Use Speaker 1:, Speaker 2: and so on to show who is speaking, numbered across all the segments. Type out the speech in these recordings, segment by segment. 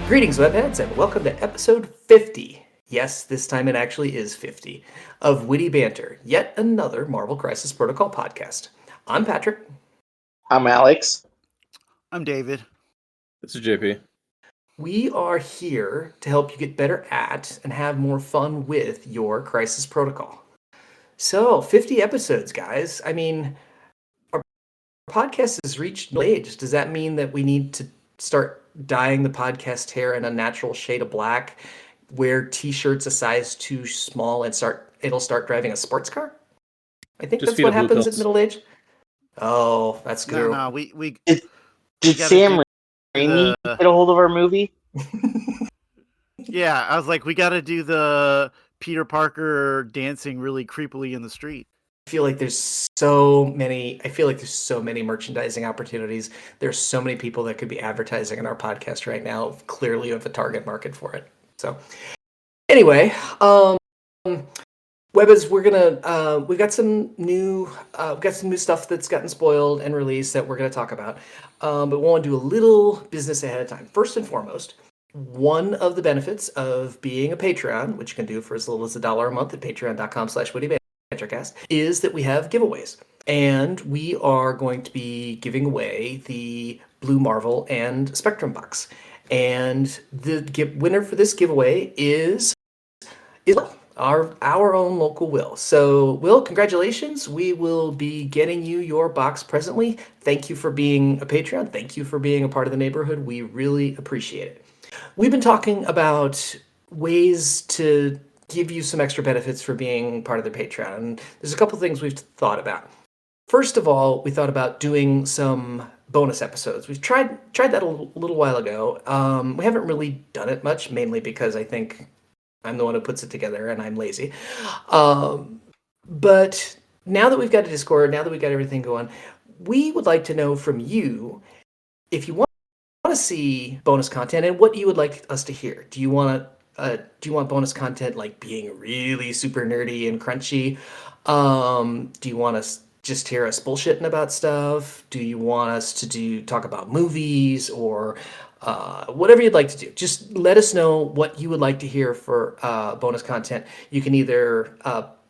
Speaker 1: Greetings, webheads, and welcome to episode 50. Yes, this time it actually is 50 of Witty Banter, yet another Marvel Crisis Protocol podcast. I'm Patrick.
Speaker 2: I'm Alex.
Speaker 3: I'm David.
Speaker 4: This is JP.
Speaker 1: We are here to help you get better at and have more fun with your Crisis Protocol. So, 50 episodes, guys. I mean, our podcast has reached middle age. Does that mean that we need to start dyeing the podcast hair an unnatural shade of black, wear t-shirts a size too small, and it'll start driving a sports car? I think
Speaker 4: Just
Speaker 1: that's
Speaker 4: feed
Speaker 1: what
Speaker 4: it blue
Speaker 1: happens at
Speaker 4: pills.
Speaker 1: middle age. Oh, that's good.
Speaker 3: No, we
Speaker 2: Did
Speaker 3: gotta
Speaker 2: Sam
Speaker 3: do
Speaker 2: Raimi
Speaker 3: the-
Speaker 2: get a hold of our movie?
Speaker 3: yeah, I was like, we got to do the Peter Parker dancing really creepily in the street.
Speaker 1: I feel like there's so many merchandising opportunities. There's so many people that could be advertising in our podcast right now. Clearly, you have a target market for it. So, anyway, Webbers, we've got some new stuff that's gotten spoiled and released that we're gonna talk about. But we want to do a little business ahead of time. First and foremost, one of the benefits of being a Patreon, which you can do for as little as $1 a month at patreon.com/wittybantercast, is that we have giveaways. And we are going to be giving away the Blue Marvel and Spectrum box. And the winner for this giveaway is our own local Will. So, Will, congratulations. We will be getting you your box presently. Thank you for being a Patreon. Thank you for being a part of the neighborhood. We really appreciate it. We've been talking about ways to give you some extra benefits for being part of the Patreon. And there's a couple things we've thought about. First of all, we thought about doing some bonus episodes. We've tried that a little while ago. We haven't really done it much, mainly because I think I'm the one who puts it together and I'm lazy. But now that we've got a Discord, now that we've got everything going, we would like to know from you if you want to see bonus content and what you would like us to hear. Do you want bonus content like being really super nerdy and crunchy? Do you want us just hear us bullshitting about stuff? Do you want us to talk about movies or whatever you'd like to do? Just let us know what you would like to hear for bonus content. You can either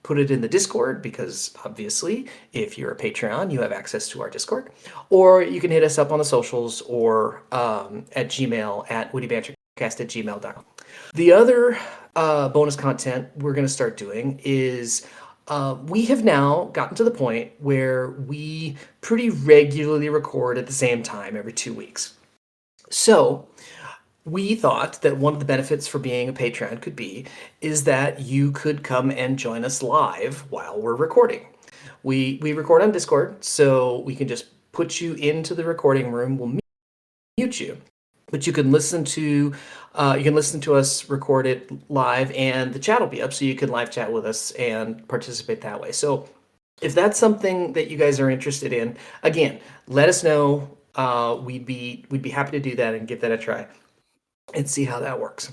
Speaker 1: put it in the Discord, because obviously if you're a Patreon, you have access to our Discord, or you can hit us up on the socials or at Gmail at wittybantercast@gmail.com. The other bonus content we're going to start doing is we have now gotten to the point where we pretty regularly record at the same time every 2 weeks. So we thought that one of the benefits for being a Patreon is that you could come and join us live while we're recording. We record on Discord, so we can just put you into the recording room. We'll mute you, but you can listen to us record it live, and the chat will be up, so you can live chat with us and participate that way. So if that's something that you guys are interested in, again, let us know. We'd be happy to do that and give that a try and see how that works.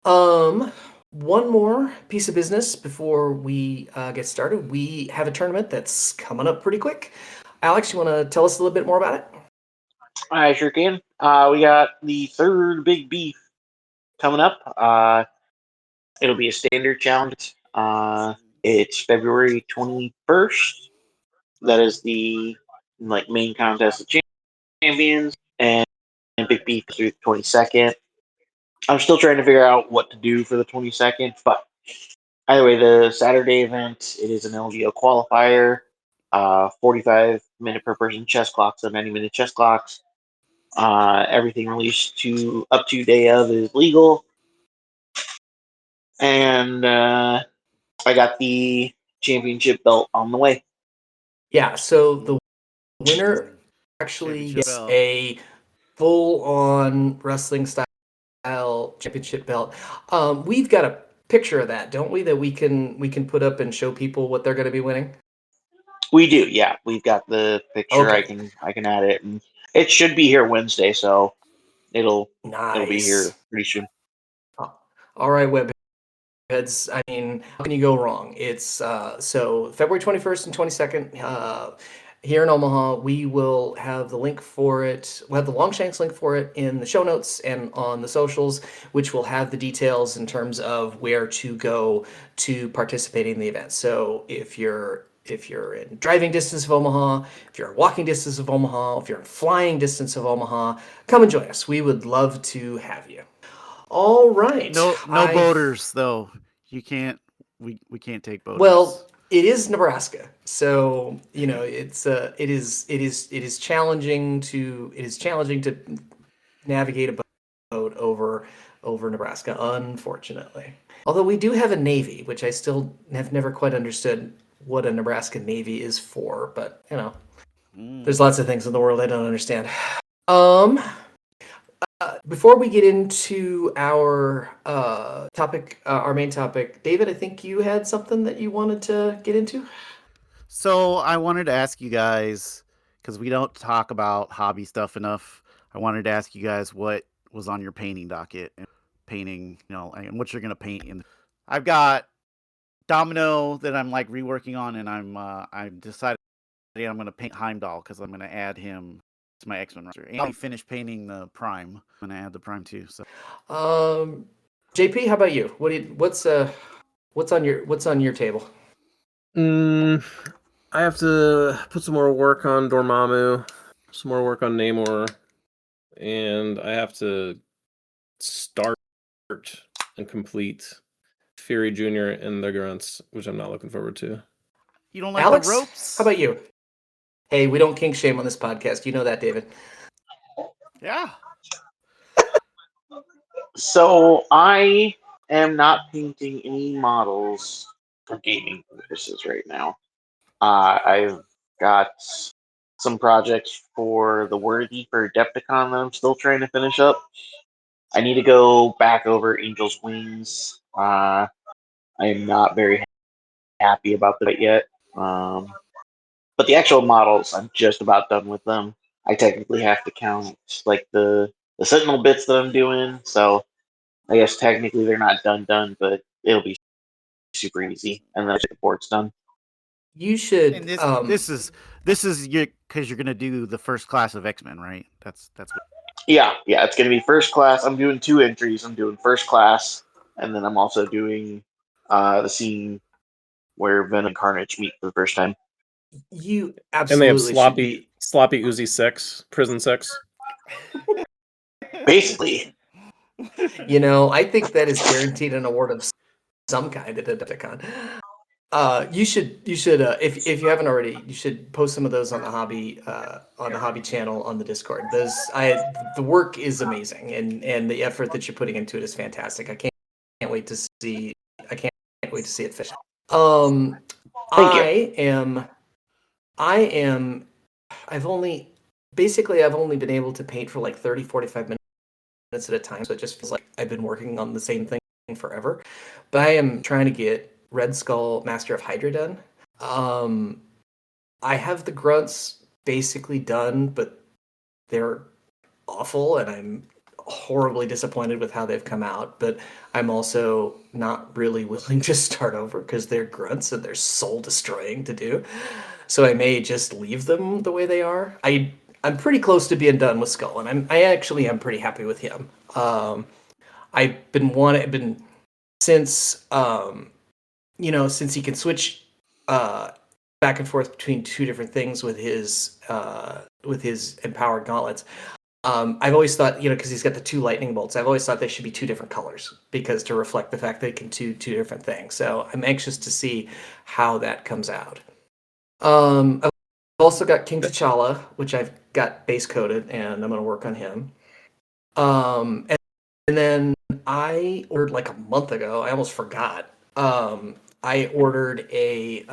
Speaker 1: One more piece of business before we get started. We have a tournament that's coming up pretty quick. Alex, you want to tell us a little bit more about it?
Speaker 2: I sure can. We got the third big beef coming up. It'll be a standard challenge. It's February 21st. That is the main contest of champions, and big beef is through the 22nd. I'm still trying to figure out what to do for the 22nd, but either way, the Saturday event, it is an LGO qualifier, 45-minute per person chess clocks, so 90-minute chess clocks. Everything released up to day of is legal. And I got the championship belt on the way.
Speaker 1: Yeah, so the winner actually gets a full-on wrestling style championship belt. We've got a picture of that, don't we? That we can put up and show people what they're going to be winning.
Speaker 2: We do, yeah. We've got the picture.
Speaker 1: Okay.
Speaker 2: I can add it, and it should be here Wednesday, so it'll
Speaker 1: Nice.
Speaker 2: be here pretty soon.
Speaker 1: All right, webheads. I mean, how can you go wrong? It's so February 21st and 22nd. here in Omaha. We will have the link for it. We'll have the Longshanks link for it in the show notes and on the socials, which will have the details in terms of where to go to participate in the event. So if you're in driving distance of Omaha, if you're in walking distance of Omaha, if you're in flying distance of Omaha, come and join us. We would love to have you. All right.
Speaker 3: No boaters though. You can't. We can't take boaters.
Speaker 1: Well, it is Nebraska, so it is challenging to navigate a boat over Nebraska, unfortunately. Although we do have a navy, which I still have never quite understood what a Nebraska navy is for, but there's lots of things in the world I don't understand. Before we get into our topic, our main topic, David, I think you had something that you wanted to get into.
Speaker 3: So I wanted to ask you guys, because we don't talk about hobby stuff enough. I wanted to ask you guys what was on your painting docket, and painting, and what you're gonna paint in. I've got Domino that I'm like reworking on, and I decided I'm gonna paint Heimdall because I'm gonna add him to my X-Men roster. And I finished painting the Prime. I'm gonna add the Prime too. So,
Speaker 1: JP, how about you? What's on your table?
Speaker 4: I have to put some more work on Dormammu, some more work on Namor, and I have to start and complete Fury Jr. and the Grunts, which I'm not looking forward to.
Speaker 3: You don't like
Speaker 1: Alex?
Speaker 3: the ropes?
Speaker 1: How about you? Hey, we don't kink shame on this podcast. You know that, David.
Speaker 3: Yeah.
Speaker 2: So I am not painting any models for gaming purposes right now. I've got some projects for the Worthy for Adepticon that I'm still trying to finish up. I need to go back over Angel's Wings. I am not very happy about that yet. But the actual models, I'm just about done with them. I technically have to count like the Sentinel bits that I'm doing, so I guess technically they're not done, but it'll be super easy, and then the board's done.
Speaker 1: You should.
Speaker 3: And this is because you're gonna do the first class of X-Men, right? That's what.
Speaker 2: Yeah, it's gonna be first class. I'm doing 2 entries. I'm doing first class, and then I'm also doing the scene where Venom and Carnage meet for the first time.
Speaker 1: You
Speaker 4: And they have
Speaker 1: absolutely
Speaker 4: sloppy Uzi 6, Prison 6.
Speaker 2: Basically,
Speaker 1: I think that is guaranteed an award of some kind at Adepticon. You should if you haven't already, you should post some of those on the hobby channel on the Discord. The work is amazing, and the effort that you're putting into it is fantastic. I can't wait to see it finish. I've only been able to paint for like 30-45 minutes at a time, so it just feels like I've been working on the same thing forever. But I am trying to get Red Skull Master of Hydra done. I have the grunts basically done, but they're awful, and I'm horribly disappointed with how they've come out. But I'm also not really willing to start over because they're grunts and they're soul destroying to do. So I may just leave them the way they are. I'm pretty close to being done with Skull, and I actually am pretty happy with him. I've been since since he can switch back and forth between 2 different things with his empowered gauntlets. I've always thought, because he's got the 2 lightning bolts, I've always thought they should be 2 different colors because to reflect the fact that he can do 2 different things. So I'm anxious to see how that comes out. I've also got King T'Challa, which I've got base coated, and I'm going to work on him. And then I ordered like a month ago. I almost forgot. I ordered a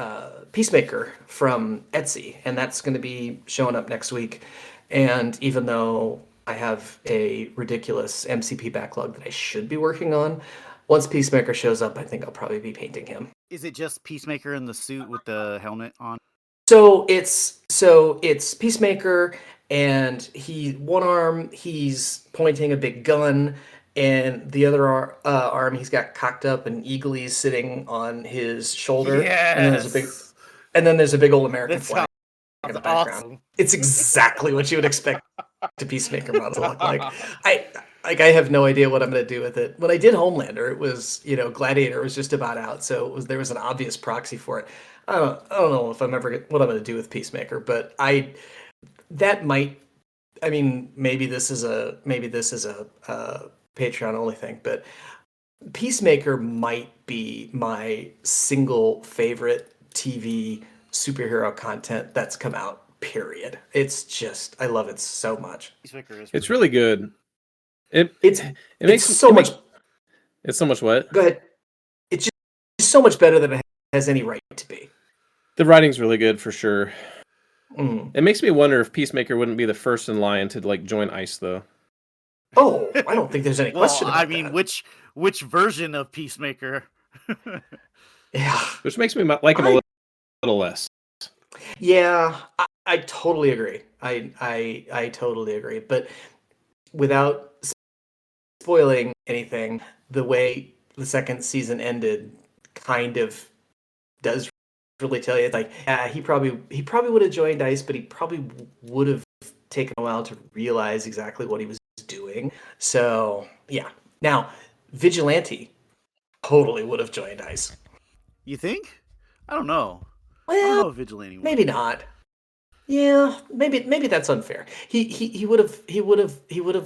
Speaker 1: Peacemaker from Etsy, and that's going to be showing up next week. And even though I have a ridiculous MCP backlog that I should be working on, once Peacemaker shows up, I think I'll probably be painting him.
Speaker 3: Is it just Peacemaker in the suit with the helmet on?
Speaker 1: So it's Peacemaker, and one arm he's pointing a big gun, and the other arm he's got cocked up and eagles sitting on his shoulder.
Speaker 3: Yes.
Speaker 1: And then there's a big old American flag in the
Speaker 3: That's
Speaker 1: background.
Speaker 3: awesome.
Speaker 1: It's exactly what you would expect a Peacemaker model to look like. I have no idea what I'm going to do with it. When I did Homelander, it was, Gladiator was just about out, so there was an obvious proxy for it. I don't know if what I'm going to do with Peacemaker, but that might. I mean, maybe this is a Patreon only thing, but Peacemaker might be my single favorite TV superhero content that's come out. Period. It's just I love it so much.
Speaker 3: Peacemaker is
Speaker 4: It's
Speaker 3: pretty
Speaker 4: really good. It
Speaker 1: It's
Speaker 4: makes
Speaker 1: so much.
Speaker 4: It's so much what?
Speaker 1: Go ahead. It's just so much better than it has any right to be.
Speaker 4: The writing's really good for sure.
Speaker 1: Mm.
Speaker 4: It makes me wonder if Peacemaker wouldn't be the first in line to like join ICE though.
Speaker 1: Oh, I don't think there's any
Speaker 3: Well,
Speaker 1: question about
Speaker 3: I mean,
Speaker 1: that.
Speaker 3: which version of Peacemaker?
Speaker 1: Yeah.
Speaker 4: Which makes me like him a little less.
Speaker 1: Yeah, I totally agree. I totally agree. But without spoiling anything, the way the second season ended kind of does really tell you, like, he probably would have joined ICE, but he probably would have taken a while to realize exactly what he was doing. So yeah. Now, Vigilante totally would have joined ICE.
Speaker 3: You think? I don't know. I don't know
Speaker 1: Well,
Speaker 3: if Vigilante would.
Speaker 1: maybe not. Yeah, maybe that's unfair. He would have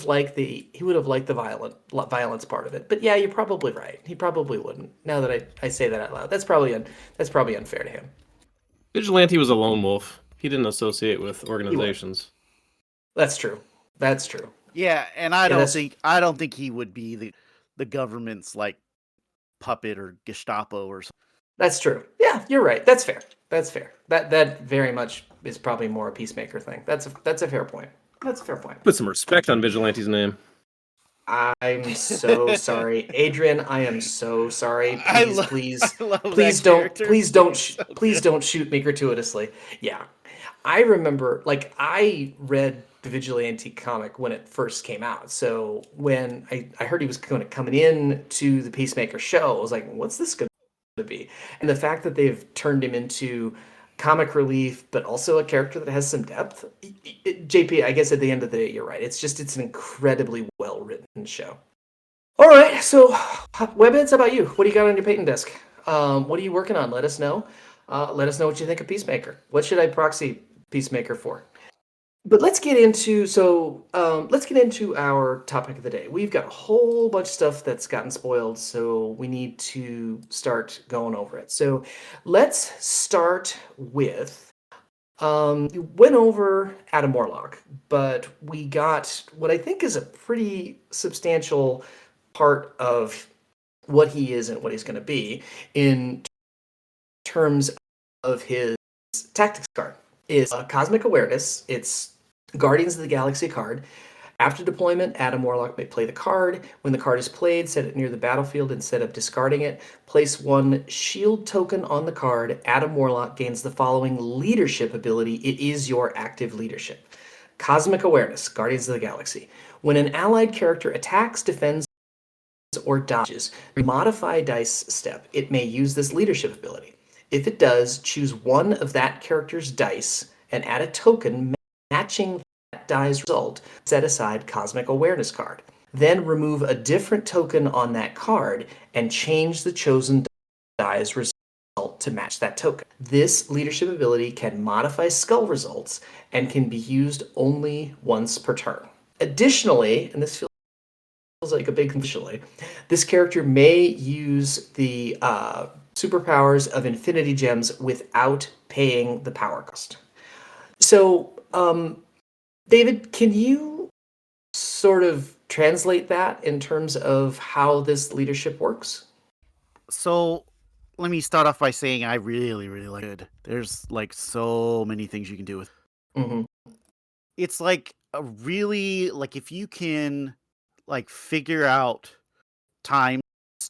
Speaker 1: liked the violence part of it. But yeah, you're probably right. He probably wouldn't. Now that I say that out loud, that's probably unfair to him.
Speaker 4: Vigilante was a lone wolf. He didn't associate with organizations.
Speaker 1: That's true. That's true.
Speaker 3: Yeah, and I don't think he would be the government's like puppet or Gestapo or something.
Speaker 1: That's true. Yeah, you're right. That's fair. That's fair. That very much is probably more a Peacemaker thing. That's a fair point. That's a fair point.
Speaker 4: Put some respect on Vigilante's name.
Speaker 1: I'm so sorry, Adrian. I am so sorry.
Speaker 3: I
Speaker 1: Please
Speaker 3: love that character.
Speaker 1: please don't shoot me gratuitously. Yeah, I remember, like, I read the Vigilante comic when it first came out. So when I heard he was coming in to the Peacemaker show, I was like, what's this going to be? And the fact that they've turned him into comic relief, but also a character that has some depth. JP, I guess at the end of the day, you're right. It's an incredibly well-written show. All right, so Webbits, how about you? What do you got on your patent desk? What are you working on? Let us know. Let us know what you think of Peacemaker. What should I proxy Peacemaker for? But let's get into our topic of the day. We've got a whole bunch of stuff that's gotten spoiled, so we need to start going over it. So let's start with we went over Adam Warlock, but we got what I think is a pretty substantial part of what he is and what he's going to be in terms of his tactics card. Is Cosmic Awareness. It's Guardians of the Galaxy card. After deployment, Adam Warlock may play the card. When the card is played, set it near the battlefield instead of discarding it. Place one shield token on the card. Adam Warlock gains the following leadership ability. It is your active leadership. Cosmic Awareness, Guardians of the Galaxy. When an allied character attacks, defends, or dodges, modify dice step, it may use this leadership ability. If it does, choose one of that character's dice and add a token matching that die's result. Set aside Cosmic Awareness card. Then remove a different token on that card and change the chosen die's result to match that token. This leadership ability can modify skull results and can be used only once per turn. Additionally, and this feels like a big additionally, this character may use the superpowers of Infinity Gems without paying the power cost. So, David, can you sort of translate that in terms of how this leadership works?
Speaker 3: So, let me start off by saying I really, really like it. There's like so many things you can do with it.
Speaker 1: Mm-hmm.
Speaker 3: It's like a really, like, if you can like figure out times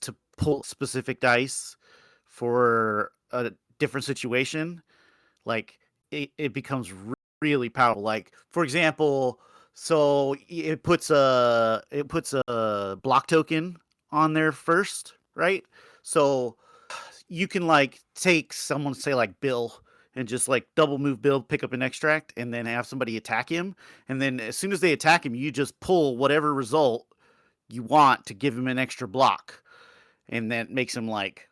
Speaker 3: to pull specific dice for a different situation, like it becomes really powerful. Like, for example, so it puts a block token on there first, right? So you can like take someone, say like Bill, and just like double move build, pick up an extract, and then have somebody attack him. And then as soon as they attack him, you just pull whatever result you want to give him an extra block. And that makes him like,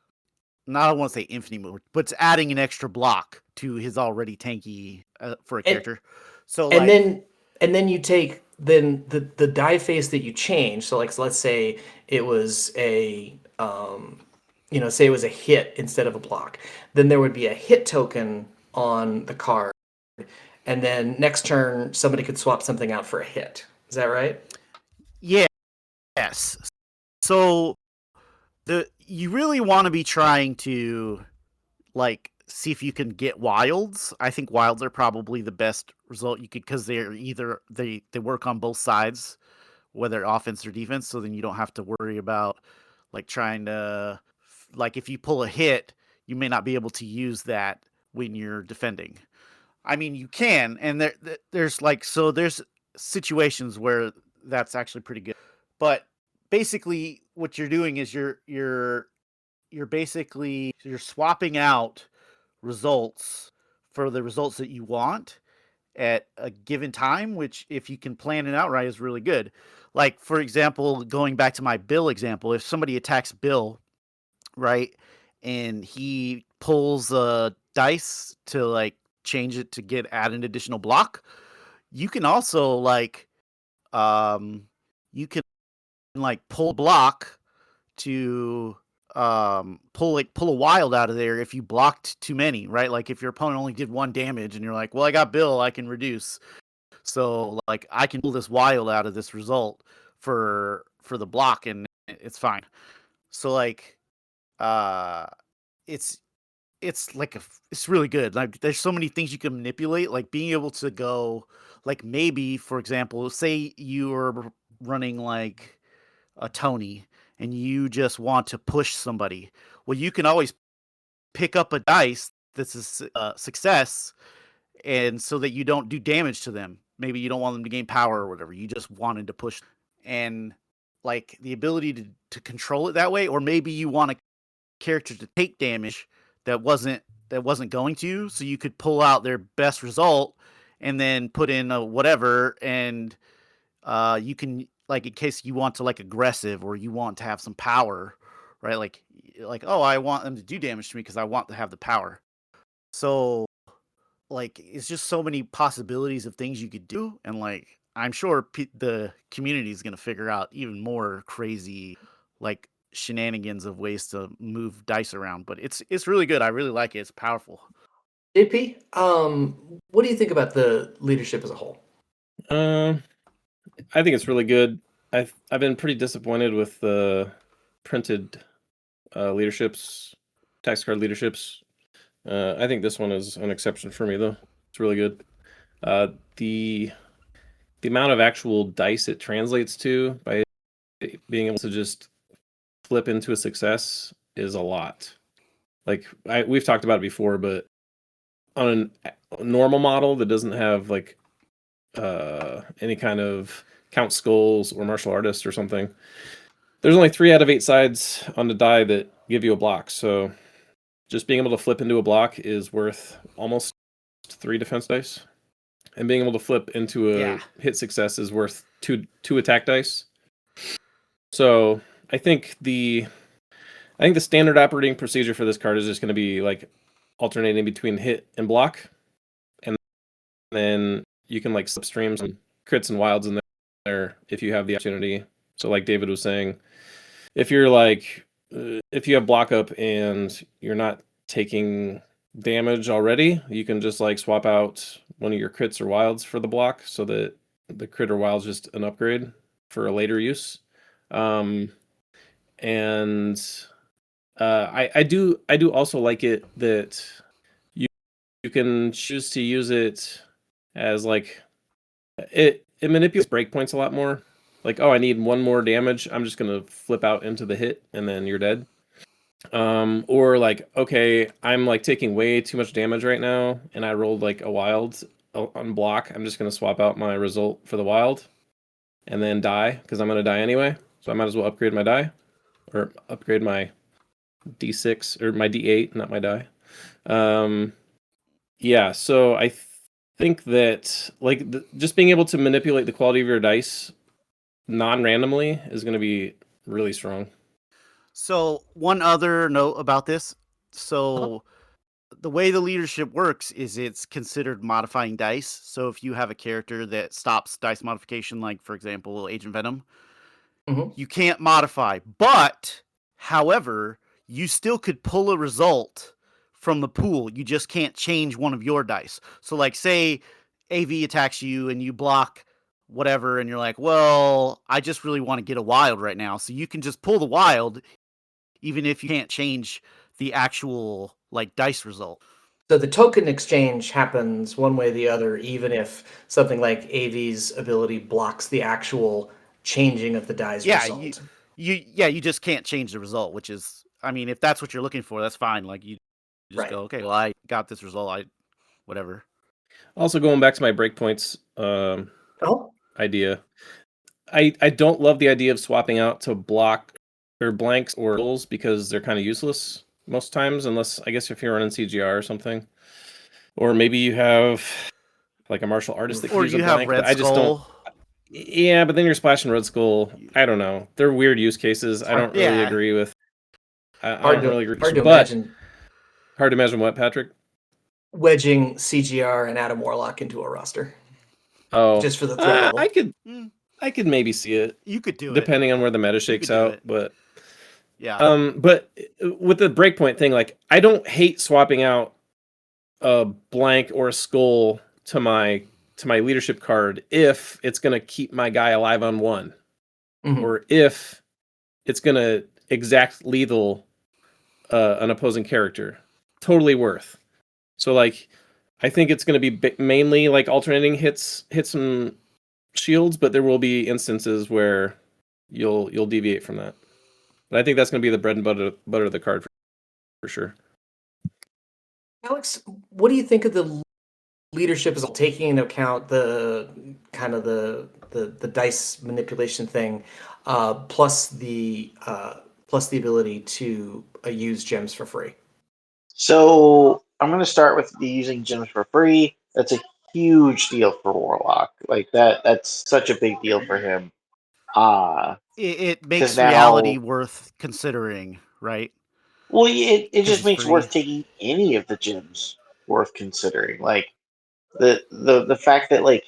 Speaker 3: not I want to say infinity move, but it's adding an extra block to his already tanky for a character. So
Speaker 1: and
Speaker 3: like,
Speaker 1: then you take then the die face that you change. So like, so let's say it was a say it was a hit instead of a block. Then there would be a hit token on the card, and then next turn somebody could swap something out for a hit. Is that right?
Speaker 3: yes. So you really want to be trying to like see if you can get wilds. I think wilds are probably the best result you could, because they're either they work on both sides, whether offense or defense. So then you don't have to worry about like trying to like if you pull a hit, you may not be able to use that when you're defending. I mean, you can, and there's like there's situations where that's actually pretty good. But basically, what you're doing is you're basically you're swapping out results for the results that you want at a given time, which if you can plan it out right is really good. Like for example, going back to my Bill example, if somebody attacks Bill, right, and he pulls a dice to like change it to add an additional block, you can also like you can like pull block to pull a wild out of there if you blocked too many, right? Like if your opponent only did 1 damage and you're like, well, I got Bill, I can reduce. So like I can pull this wild out of this result for the block and it's fine. So like it's like it's really good. Like there's so many things you can manipulate, like being able to go like maybe for example, say you are running like a Tony and you just want to push somebody. Well, you can always pick up a dice that's a success, and so that you don't do damage to them. Maybe you don't want them to gain power or whatever. You just wanted to push, and like the ability to control it that way, or maybe you want a character to take damage that wasn't going to, so you could pull out their best result and then put in a whatever, and you can like in case you want to like aggressive or you want to have some power, right? Like oh, I want them to do damage to me because I want to have the power. So like it's just so many possibilities of things you could do, and like I'm sure the community is going to figure out even more crazy like shenanigans of ways to move dice around. But it's really good. I really like it. It's powerful.
Speaker 1: JP, what do you think about the leadership as a whole?
Speaker 4: I think it's really good. I've been pretty disappointed with the printed leaderships, tax card leaderships. I think this one is an exception for me, though. It's really good. The amount of actual dice it translates to by being able to just flip into a success is a lot. Like we've talked about it before, but on a normal model that doesn't have like any kind of count skulls or martial artist or something, there's only 3 out of 8 sides on the die that give you a block. So just being able to flip into a block is worth almost 3 defense dice, and being able to flip into a hit success is worth 2 attack dice. So I think the standard operating procedure for this card is just going to be like alternating between hit and block, and then you can like slipstream some crits and wilds in there if you have the opportunity. So like David was saying, if you're like if you have block up and you're not taking damage already, you can just like swap out one of your crits or wilds for the block, so that the crit or wild's just an upgrade for a later use. And I do also like it that you can choose to use it as like it manipulates breakpoints a lot more. Like, oh, I need 1 more damage, I'm just gonna flip out into the hit and then you're dead. Or like, okay, I'm like taking way too much damage right now and I rolled like a wild on block, I'm just gonna swap out my result for the wild and then die because I'm gonna die anyway, so I might as well upgrade my die, or upgrade my D6 or my D8, not my die. Yeah, so I think that like just being able to manipulate the quality of your dice non-randomly is going to be really strong.
Speaker 3: So one other note about this.
Speaker 1: Uh-huh.
Speaker 3: So the way the leadership works is it's considered modifying dice. So if you have a character that stops dice modification, like for example, Agent Venom,
Speaker 1: Mhm.
Speaker 3: you can't modify. But however, you still could pull a result from the pool. You just can't change one of your dice. So like say AV attacks you and you block whatever and you're like, well, I just really want to get a wild right now. So you can just pull the wild even if you can't change the actual like dice result.
Speaker 1: So the token exchange happens one way or the other, even if something like AV's ability blocks the actual changing of the die's
Speaker 3: Yeah,
Speaker 1: result.
Speaker 3: you just can't change the result, which is, I mean, if that's what you're looking for, that's fine. Like you just
Speaker 1: Right.
Speaker 3: go, okay, well, I got this result, whatever.
Speaker 4: Also, going back to my breakpoints
Speaker 1: Oh,
Speaker 4: idea, I don't love the idea of swapping out to block or blanks or rules because they're kind of useless most times, unless I guess if you're running CGR or something, or maybe you have like a martial artist that could
Speaker 3: Or
Speaker 4: use a
Speaker 3: you have
Speaker 4: blank. But
Speaker 3: Red
Speaker 4: I just don't.
Speaker 3: Skull.
Speaker 4: Yeah, but then you're splashing Red Skull. I don't know. They're weird use cases. I don't really
Speaker 3: Yeah,
Speaker 4: agree with. I
Speaker 1: hard
Speaker 4: don't
Speaker 1: to
Speaker 4: really agree.
Speaker 1: hard to
Speaker 4: But
Speaker 1: imagine
Speaker 4: hard to imagine what, Patrick?
Speaker 1: wedging CGR and Adam Warlock into a roster
Speaker 4: Oh,
Speaker 1: just for the threat level.
Speaker 3: Mm,
Speaker 4: I could maybe see it
Speaker 3: you could do it.
Speaker 4: depending on where the meta
Speaker 3: You
Speaker 4: shakes
Speaker 3: could do
Speaker 4: out.
Speaker 3: it.
Speaker 4: But
Speaker 3: Yeah.
Speaker 4: but with the breakpoint thing, like I don't hate swapping out a blank or a skull to my leadership card if it's gonna keep my guy alive on one,
Speaker 1: Mhm.
Speaker 4: or if it's gonna exact lethal an opposing character. Totally worth. So like, I think it's going to be mainly like alternating hits and shields, but there will be instances where you'll deviate from that. But I think that's going to be the bread and butter of the card for sure.
Speaker 1: Alex, what do you think of the leadership as taking into account the kind of the dice manipulation thing, plus the ability to use gems for free?
Speaker 2: So I'm going to start with the using gems for free. That's a huge deal for Warlock. Like that's such a big deal for him.
Speaker 3: It
Speaker 2: Because
Speaker 3: makes reality
Speaker 2: now,
Speaker 3: worth considering, right?
Speaker 2: well, it
Speaker 3: Because
Speaker 2: just
Speaker 3: it's
Speaker 2: makes
Speaker 3: free.
Speaker 2: worth taking any of the gems worth considering. Like the fact that like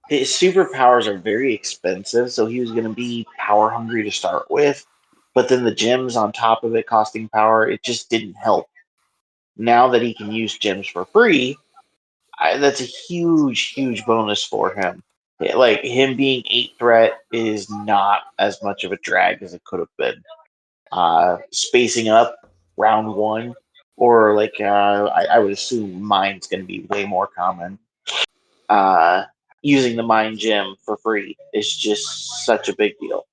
Speaker 2: his superpowers are very expensive, so he was going to be power hungry to start with. But then the gems on top of it costing power, it just didn't help. Now that he can use gems for free, that's a huge bonus for him. Like him being 8 threat is not as much of a drag as it could have been. Spacing up round one, or like I would assume mine's going to be way more common. Uh, Using the mine gem for free is just such a big deal.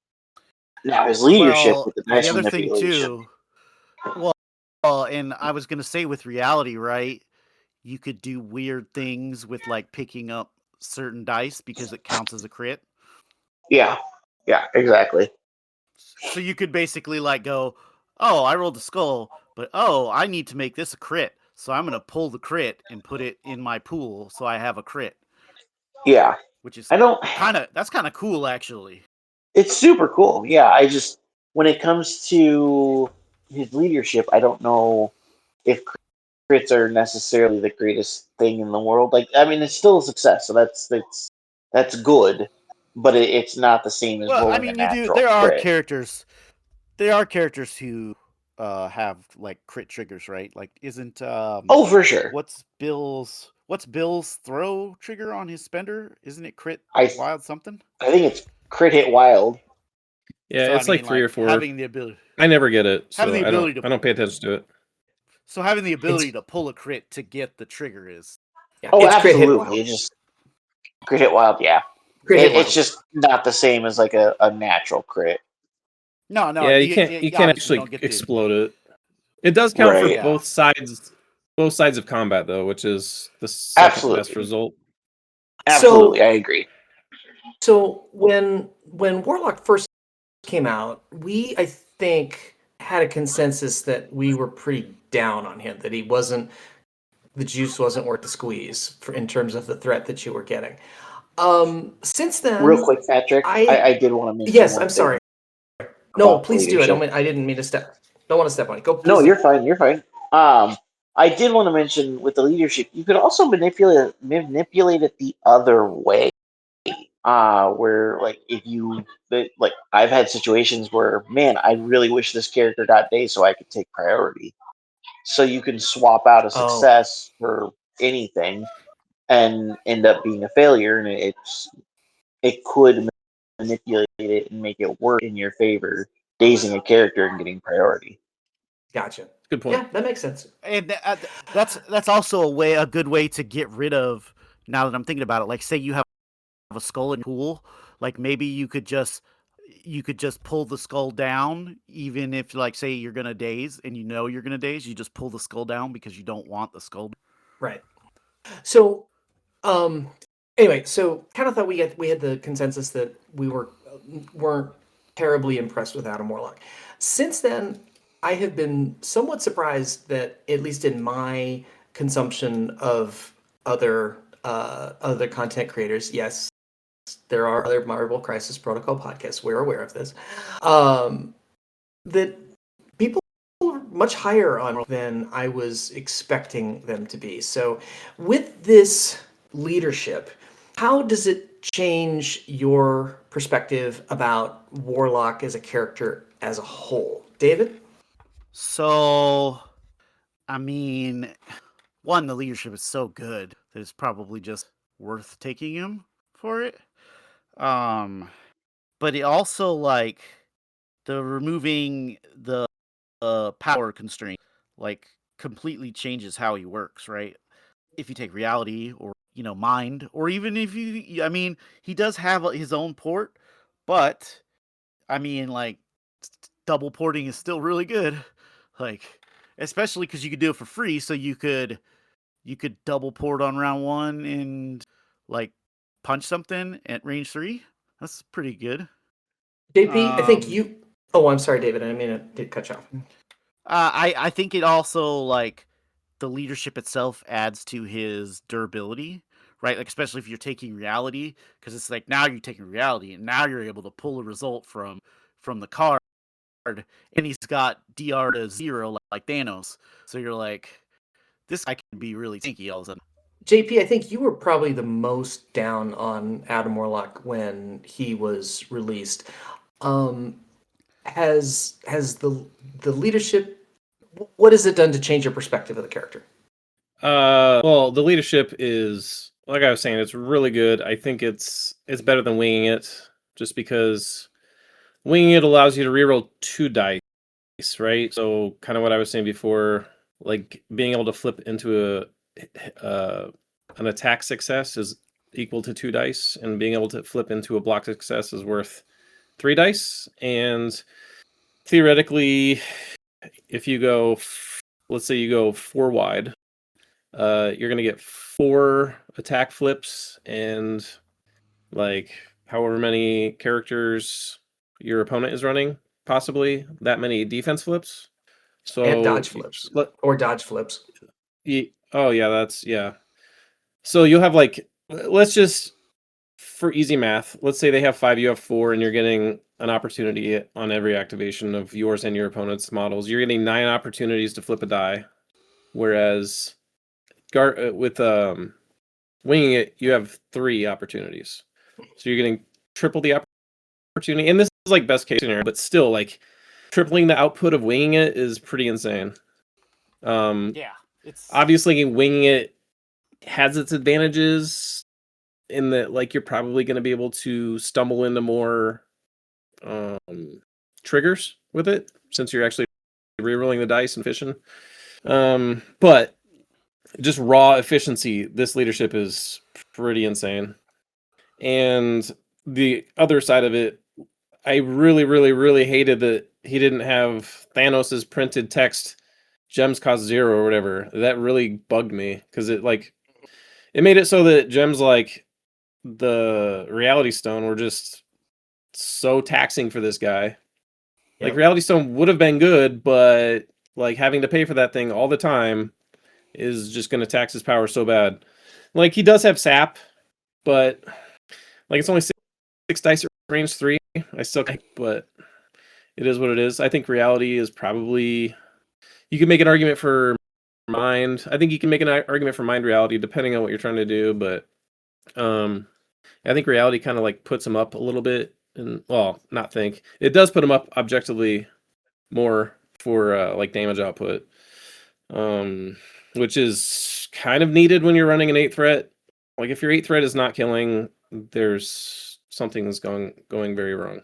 Speaker 2: Now his leadership
Speaker 3: Well,
Speaker 2: with the
Speaker 3: the
Speaker 2: dice
Speaker 3: other thing
Speaker 2: manipulation.
Speaker 3: too, well, and I was gonna say with reality, right? You could do weird things with like picking up certain dice because it counts as a crit.
Speaker 2: Yeah, exactly.
Speaker 3: So you could basically like go, oh, I rolled a skull, but oh, I need to make this a crit. So I'm gonna pull the crit and put it in my pool so I have a crit.
Speaker 2: Yeah,
Speaker 3: Which is
Speaker 2: I don't.
Speaker 3: that's kind of cool actually.
Speaker 2: It's super cool. Yeah, I just when it comes to his leadership, I don't know if crits are necessarily the greatest thing in the world. Like, I mean, it's still a success, so that's good, but it's not the same as
Speaker 3: Well, I
Speaker 2: rolling a
Speaker 3: mean, you do.
Speaker 2: natural crit.
Speaker 3: There are characters who have like crit triggers, right? Like, isn't
Speaker 2: Oh, for sure.
Speaker 3: what's Bill's throw trigger on his spender? Isn't it crit
Speaker 2: I
Speaker 3: wild something?
Speaker 2: I think it's crit hit wild.
Speaker 4: Yeah,
Speaker 3: So I
Speaker 4: it's like
Speaker 3: mean,
Speaker 4: 3 or
Speaker 3: like
Speaker 4: 4. I never get it,
Speaker 3: having
Speaker 4: so
Speaker 3: the ability to
Speaker 4: I don't pay attention to it.
Speaker 3: having the ability
Speaker 1: It's
Speaker 3: to pull a crit to get the trigger is
Speaker 1: yeah,
Speaker 2: Oh,
Speaker 1: it's crit hit
Speaker 2: absolutely.
Speaker 1: wild.
Speaker 2: It just crit hit wild. Yeah,
Speaker 1: Crit hit
Speaker 2: it's
Speaker 1: wild.
Speaker 2: just not the same as like a natural crit.
Speaker 3: no.
Speaker 4: Yeah, you
Speaker 3: You
Speaker 4: can't
Speaker 3: obviously
Speaker 4: actually
Speaker 3: don't get to.
Speaker 4: explode it. It does count for
Speaker 2: Right.
Speaker 3: Yeah.
Speaker 4: both sides of combat though, which is the second best
Speaker 2: Absolutely.
Speaker 4: result.
Speaker 2: Absolutely,
Speaker 1: So
Speaker 2: I agree.
Speaker 1: so when Warlock first came out, we I think had a consensus that we were pretty down on him, that he wasn't the juice wasn't worth the squeeze in terms of the threat that you were getting. Since then,
Speaker 2: Real quick, Patrick, I did want to mention
Speaker 1: yes,
Speaker 2: one
Speaker 1: I'm
Speaker 2: thing
Speaker 1: sorry. No,
Speaker 2: about
Speaker 1: please do.
Speaker 2: leadership.
Speaker 1: I didn't mean to step. Don't want to step on you. Go. Please
Speaker 2: No,
Speaker 1: do.
Speaker 2: you're fine. You're fine. I did want to mention with the leadership, you could also manipulate it the other way. Where like like I've had situations where, man, I really wish this character got days so I could take priority. So you can swap out a
Speaker 1: Oh,
Speaker 2: success for anything and end up being a failure, and it could manipulate it and make it work in your favor, dazing a character and getting priority.
Speaker 1: gotcha.
Speaker 4: Good point.
Speaker 1: Yeah, that makes sense.
Speaker 3: And that's also a good way to get rid of. Now that I'm thinking about it, like say you have a skull in your pool, like maybe you could just pull the skull down, even if like say you're gonna daze and you're gonna daze, you just pull the skull down because you don't want the skull.
Speaker 1: Right. So, anyway, so kind of thought we had the consensus that we weren't terribly impressed with Adam Warlock. Since then, I have been somewhat surprised that at least in my consumption of other content creators, yes, there are other Marvel Crisis Protocol podcasts. We're aware of this. That people are much higher on than I was expecting them to be. So, with this leadership, how does it change your perspective about Warlock as a character as a whole, David?
Speaker 3: So, I mean, one, the leadership is so good that it's probably just worth taking him for it. But it also like the removing the power constraint like completely changes how he works, right? If you take reality or mind, or even if I mean, he does have his own port, but I mean, like double porting is still really good, like especially because you could do it for free. So you could double port on round 1 and like punch something at range 3. That's pretty good.
Speaker 1: JP, I think
Speaker 3: Um,
Speaker 1: you. Oh, I'm sorry, David. I didn't mean to cut you off.
Speaker 3: I think it also like the leadership itself adds to his durability, right? Like especially if you're taking reality, because it's like now you're taking reality and now you're able to pull a result from the card, and he's got DR to 0 like Thanos. So you're like, this guy can be really tanky all of a sudden.
Speaker 1: JP, I think you were probably the most down on Adam Warlock when he was released. Um, has the leadership? What has it done to change your perspective of the character?
Speaker 4: Well, the leadership is, like I was saying, it's really good. I think it's better than winging it, just because winging it allows you to reroll 2 dice, right? So kind of what I was saying before, like being able to flip into an attack success is equal to 2 dice, and being able to flip into a block success is worth 3 dice. And theoretically, if you go, let's say you go 4 wide, you're gonna get 4 attack flips and like however many characters your opponent is running, possibly that many defense flips. So
Speaker 1: And dodge flips or dodge flips.
Speaker 4: oh yeah, that's yeah. So you'll have like, let's just, for easy math, let's say they have 5, you have 4, and you're getting an opportunity on every activation of yours and your opponent's models. You're getting 9 opportunities to flip a die, whereas with winging it, you have 3 opportunities. So you're getting triple the opportunity. And this is like best case scenario, but still, like tripling the output of winging it is pretty insane.
Speaker 3: Yeah, it's
Speaker 4: Obviously winging it has its advantages in that, like, you're probably going to be able to stumble into more triggers with it, since you're actually rerolling the dice and fishing. But just raw efficiency, this leadership is pretty insane. And the other side of it, I really, really, really hated that he didn't have Thanos's printed text, gems cost 0 or whatever. That really bugged me, because it made it so that gems like the Reality Stone were just so taxing for this guy. Like,
Speaker 1: Yep.
Speaker 4: Reality Stone would have been good, but like having to pay for that thing all the time is just going to tax his power so bad. Like, he does have sap, but like it's only six dice at range 3. I still can't, but it is what it is. I think reality is probably, you can make an argument for mind. I think you can make an argument for mind reality depending on what you're trying to do, but I think reality kind of like puts him up a little bit, and well, not think, it does put him up objectively more for like damage output, which is kind of needed when you're running an 8 threat. Like, if your 8 threat is not killing, there's something that's going very wrong.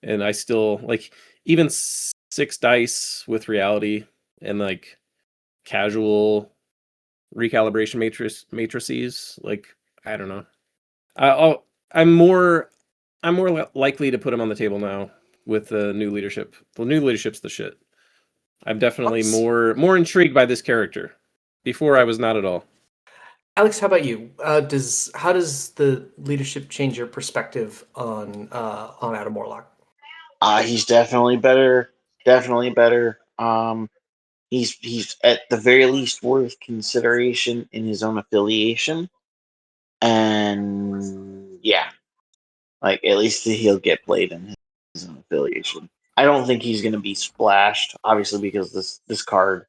Speaker 4: And I still like, even 6 dice with reality and like casual recalibration matrices, like, I don't know. I'm more likely to put him on the table now with the new leadership. The new leadership's the shit. I'm definitely more intrigued by this character. Before, I was not at all.
Speaker 1: Alex, how about you? How does the leadership change your perspective on Adam Warlock?
Speaker 2: He's definitely better. Definitely better. He's at the very least worth consideration in his own affiliation, and yeah, like at least he'll get played in his own affiliation. I don't think he's going to be splashed, obviously, because this card,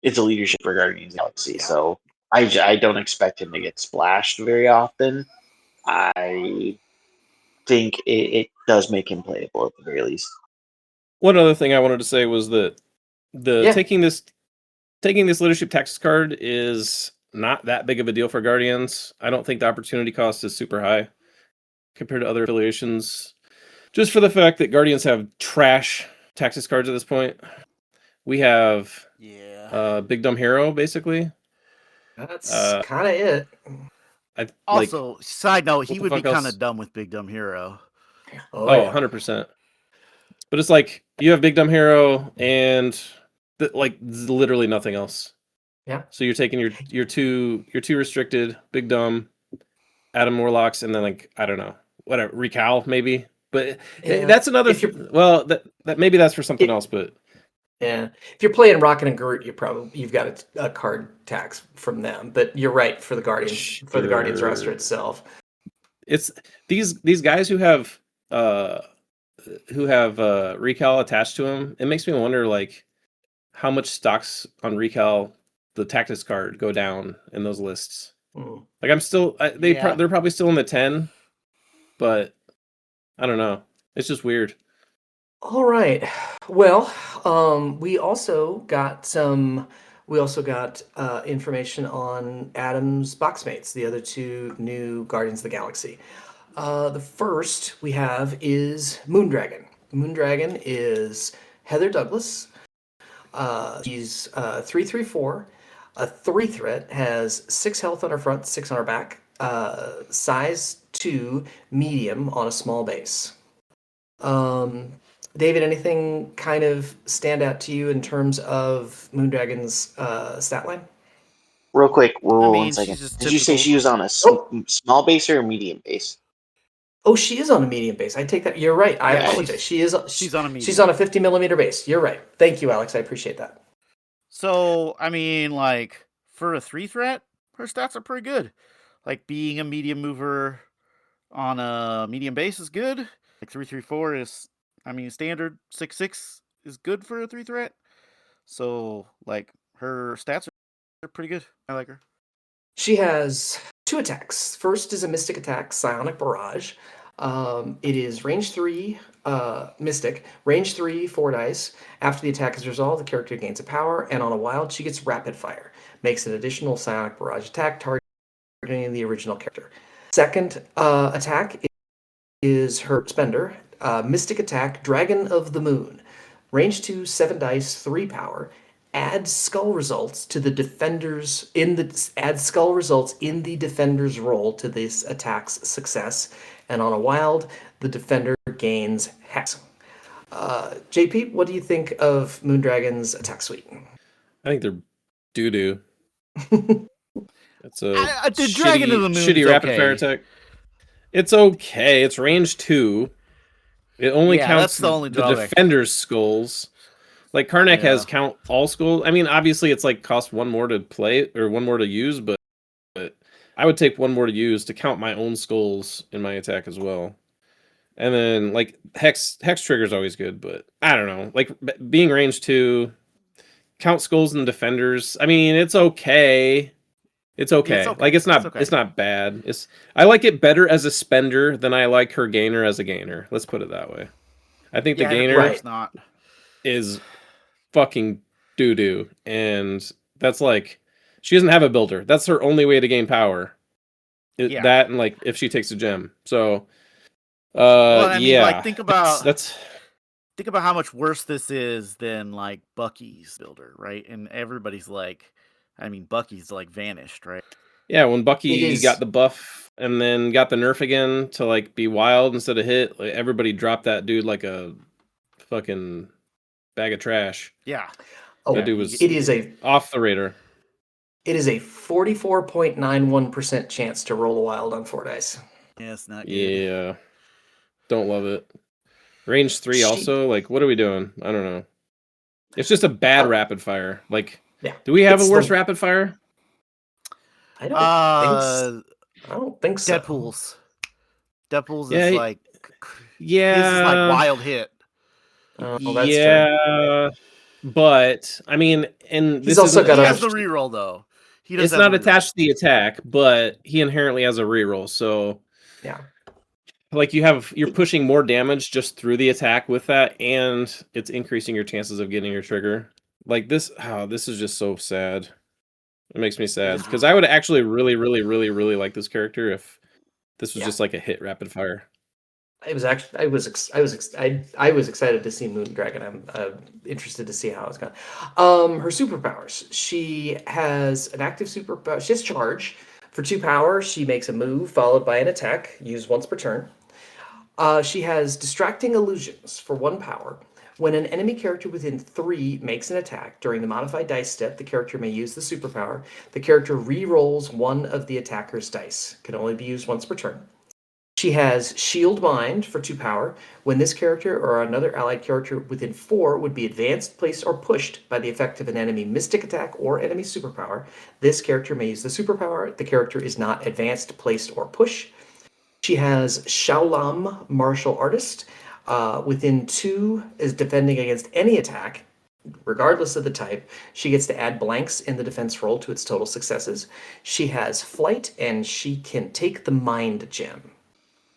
Speaker 2: it's a leadership for Guardians of the Galaxy, so I don't expect him to get splashed very often. I think it does make him playable at the very least.
Speaker 4: One other thing I wanted to say was that taking this leadership Texas card is not that big of a deal for Guardians. I don't think the opportunity cost is super high compared to other affiliations. Just for the fact that Guardians have trash Texas cards at this point. We have Big Dumb Hero, basically.
Speaker 1: That's kind of it.
Speaker 3: Also, side note, he would be kind of dumb with Big Dumb Hero.
Speaker 1: Oh, yeah.
Speaker 4: 100%. But it's like, you have Big Dumb Hero and like literally nothing else.
Speaker 1: Yeah.
Speaker 4: So you're taking your two restricted, Big Dumb, Adam Warlocks, and then like, I don't know, whatever, Recal maybe. But that's another. Well, that maybe that's for something else. But
Speaker 1: yeah, if you're playing Rocket and Groot, you've got a card tax from them. But you're right, for the Guardians, for the Guardians roster itself,
Speaker 4: it's these guys who have Recal attached to them. It makes me wonder, like, how much stocks on Recal, the tactics card, go down in those lists. Like, I'm still they're probably still in the 10, but I don't know. It's just weird.
Speaker 1: All right. Well, we also got information on Adam's boxmates, the other 2 new Guardians of the Galaxy. The first we have is Moondragon. Moondragon is Heather Douglas. She's 3/3/4, a 3 threat, has 6 health on her front, 6 on her back, size 2, medium on a small base. David, anything kind of stand out to you in terms of Moondragon's stat line?
Speaker 2: Real quick, 1 second. Did you say she was on a small base or a medium base?
Speaker 1: Oh, she is on a medium base. I take that. You're right. I apologize. She's on a medium. She's on a 50 millimeter base. You're right. Thank you, Alex. I appreciate that.
Speaker 3: So, I mean, like, for a 3 threat, her stats are pretty good. Like, being a medium mover on a medium base is good. Like, 3/3/4 is, I mean, standard 6/6 is good for a 3 threat. So, like, her stats are pretty good. I like her.
Speaker 1: She has 2 attacks. First is a Mystic attack, Psionic Barrage. It is range 3, Mystic, range 3, 4 dice. After the attack is resolved, the character gains a power, and on a wild, she gets Rapid Fire. Makes an additional Psionic Barrage attack targeting the original character. Second attack is her Spender, Mystic attack, Dragon of the Moon. Range 2, 7 dice, 3 power. Add skull results to the defender's defender's roll to this attack's success, and on a wild, the defender gains hex. JP, what do you think of Moondragon's attack suite?
Speaker 4: I think they're doo-doo. It's a
Speaker 3: the Dragon of the Moon
Speaker 4: shitty rapid fire attack. It's okay. It's range 2. It only counts
Speaker 3: that's the only
Speaker 4: the defender's skulls. Like Karnak has
Speaker 3: Yeah.
Speaker 4: count all skulls. I mean, obviously it's like cost one more to play or one more to use, but I would take one more to use to count my own skulls in my attack as well. And then like hex trigger is always good, but I don't know. Like being range 2, count skulls and defenders. I mean, it's okay. It's okay.
Speaker 3: okay.
Speaker 4: Like it's
Speaker 3: It's okay.
Speaker 4: not bad. I like it better as a spender than I like her gainer as a gainer. Let's put it that way. I think the
Speaker 3: Yeah,
Speaker 4: gainer
Speaker 1: Right.
Speaker 3: it's not.
Speaker 4: is fucking doo-doo, and that's like she doesn't have a builder. That's her only way to gain power.
Speaker 3: Yeah.
Speaker 4: That and like if she takes a gem. So
Speaker 3: Well, I mean, like
Speaker 4: yeah.
Speaker 3: think about
Speaker 4: That's
Speaker 3: how much worse this is than like Bucky's builder, right? And everybody's like, I mean, Bucky's like vanished, right?
Speaker 4: yeah, when
Speaker 1: It
Speaker 4: Bucky
Speaker 1: is-
Speaker 4: got the buff and then got the nerf again to like be wild instead of hit, like everybody dropped that dude like a fucking bag of trash.
Speaker 3: Yeah.
Speaker 1: Oh,
Speaker 4: That dude was
Speaker 1: it is a
Speaker 4: off the radar.
Speaker 1: 44.91% chance to roll a wild on 4 dice.
Speaker 3: Yeah, it's not good.
Speaker 4: Yeah. Don't love it. Range 3
Speaker 1: She-
Speaker 4: also, like what are we doing? I don't know. It's just a bad
Speaker 1: Oh.
Speaker 4: rapid fire. Like
Speaker 1: Yeah.
Speaker 4: do we have
Speaker 1: It's
Speaker 4: a worse
Speaker 1: the-
Speaker 4: rapid fire?
Speaker 1: I don't think so.
Speaker 3: Deadpool's. Deadpool's
Speaker 4: Yeah,
Speaker 3: is like
Speaker 4: Yeah.
Speaker 3: his is like wild hit.
Speaker 1: Oh, that's true.
Speaker 4: Yeah. But I mean, and
Speaker 1: He's
Speaker 4: this
Speaker 1: also
Speaker 4: isn't
Speaker 1: got
Speaker 3: He
Speaker 1: a-
Speaker 3: has the reroll though. He does
Speaker 4: it's
Speaker 3: have
Speaker 4: not
Speaker 3: the reroll.
Speaker 4: attached to the attack, but he inherently has a reroll. So
Speaker 1: Yeah.
Speaker 4: like you're pushing more damage just through the attack with that, and it's increasing your chances of getting your trigger. Like this is just so sad. It makes me sad because I would actually really, really, really, really like this character if this was
Speaker 1: Yeah.
Speaker 4: just like a hit rapid fire.
Speaker 1: I was excited to see Moondragon. I'm interested to see how it's going. Her superpowers. She has an active superpower. She has charge. For 2 power, she makes a move followed by an attack, used once per turn. She has distracting illusions for 1 power. When an enemy character within 3 makes an attack during the modified dice step, the character may use the superpower. The character re-rolls one of the attacker's dice. Can only be used once per turn. She has Shield Mind for 2 power. When this character or another allied character within 4 would be advanced, placed, or pushed by the effect of an enemy mystic attack or enemy superpower, this character may use the superpower. The character is not advanced, placed, or push. She has Shaolam Martial Artist. Within 2 is defending against any attack, regardless of the type. She gets to add blanks in the defense roll to its total successes. She has Flight, and she can take the Mind Gem.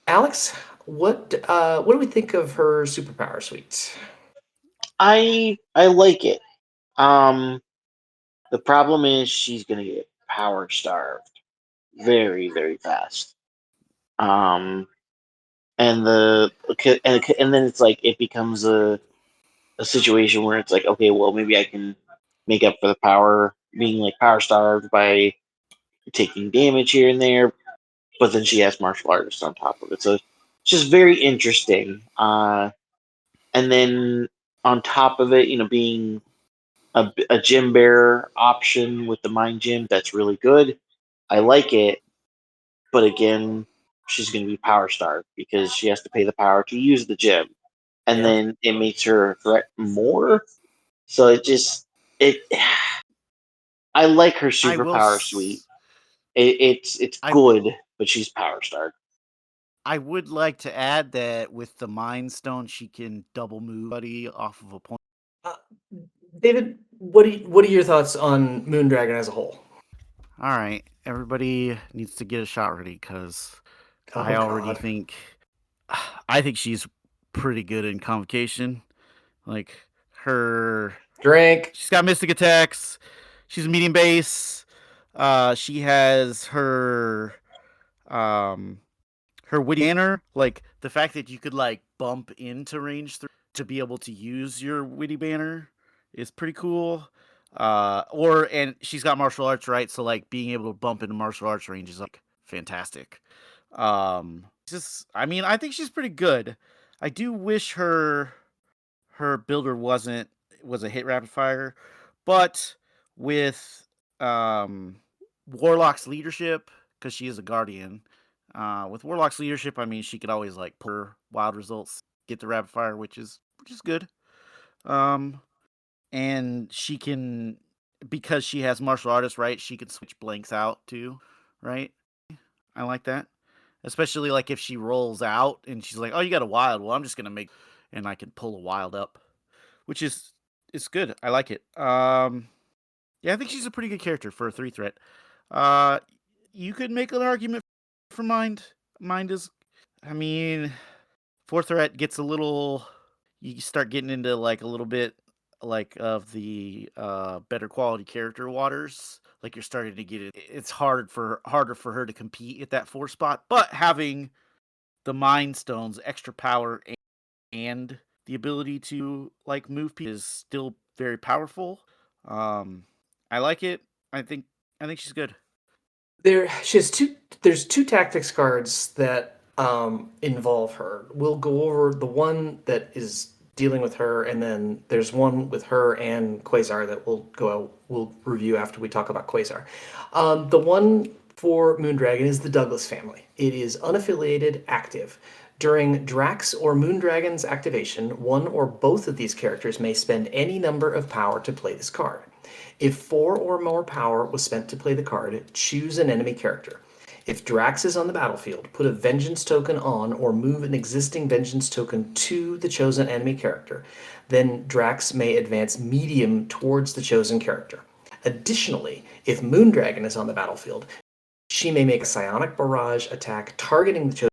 Speaker 1: Alex, what do we think of her superpower suite?
Speaker 2: I like it. The problem is she's gonna get power starved very, very fast. And then it's like it becomes a situation where it's like, okay, well maybe I can make up for the power being like power starved by taking damage here and there, but then she has martial artist on top of it, so it's just very interesting. And then on top of it, being a gym bearer option with the mind gym, that's really good. I like it, but again, she's going to be power starved because she has to pay the power to use the gym, and then it makes her threat more. So it. I like her superpower suite. It's good, but she's power starved.
Speaker 3: I would like to add that with the Mind Stone, she can double move buddy off of a point.
Speaker 1: David, what are your thoughts on Moondragon as a whole?
Speaker 3: All right, everybody needs to get a shot ready because
Speaker 1: Oh,
Speaker 3: I already
Speaker 1: God.
Speaker 3: think she's pretty good in Convocation. Like her
Speaker 1: Drink.
Speaker 3: She's got mystic attacks. She's a medium base. She has her Witty Banter. Like the fact that you could like bump into range 3 to be able to use your Witty Banter is pretty cool. And she's got martial arts, right? So like being able to bump into martial arts range is like fantastic. I think she's pretty good. I do wish her builder was a hit rapid fire, but with Warlock's leadership, because she is a guardian, with Warlock's leadership, I mean she could always like pull her wild results, get the rapid fire, which is good. and she can, because she has martial artist, right? She can switch blanks out too, right? I like that, especially like if she rolls out and she's like, "Oh, you got a wild. Well, I'm just gonna make," and I can pull a wild up, which is good. I like it. Yeah, I think she's a pretty good character for a 3-threat. You could make an argument for Mind. Mind is, I mean, 4-threat gets a little. You start getting into like a little bit like of the better quality character waters. Like you're starting to get it. It's harder for her to compete at that 4 spot. But having the Mind Stones, extra power, and the ability to like move people is still very powerful. I like it. I think she's good.
Speaker 1: There's two tactics cards that involve her. We'll go over the one that is dealing with her, and then there's one with her and Quasar that we'll review after we talk about Quasar. The one for Moondragon is the Douglas family. It is unaffiliated, active. During Drax or Moondragon's activation, one or both of these characters may spend any number of power to play this card. If 4 or more power was spent to play the card, choose an enemy character. If Drax is on the battlefield, put a Vengeance token on or move an existing Vengeance token to the chosen enemy character. Then Drax may advance medium towards the chosen character. Additionally, if Moondragon is on the battlefield, she may make a Psionic Barrage attack targeting the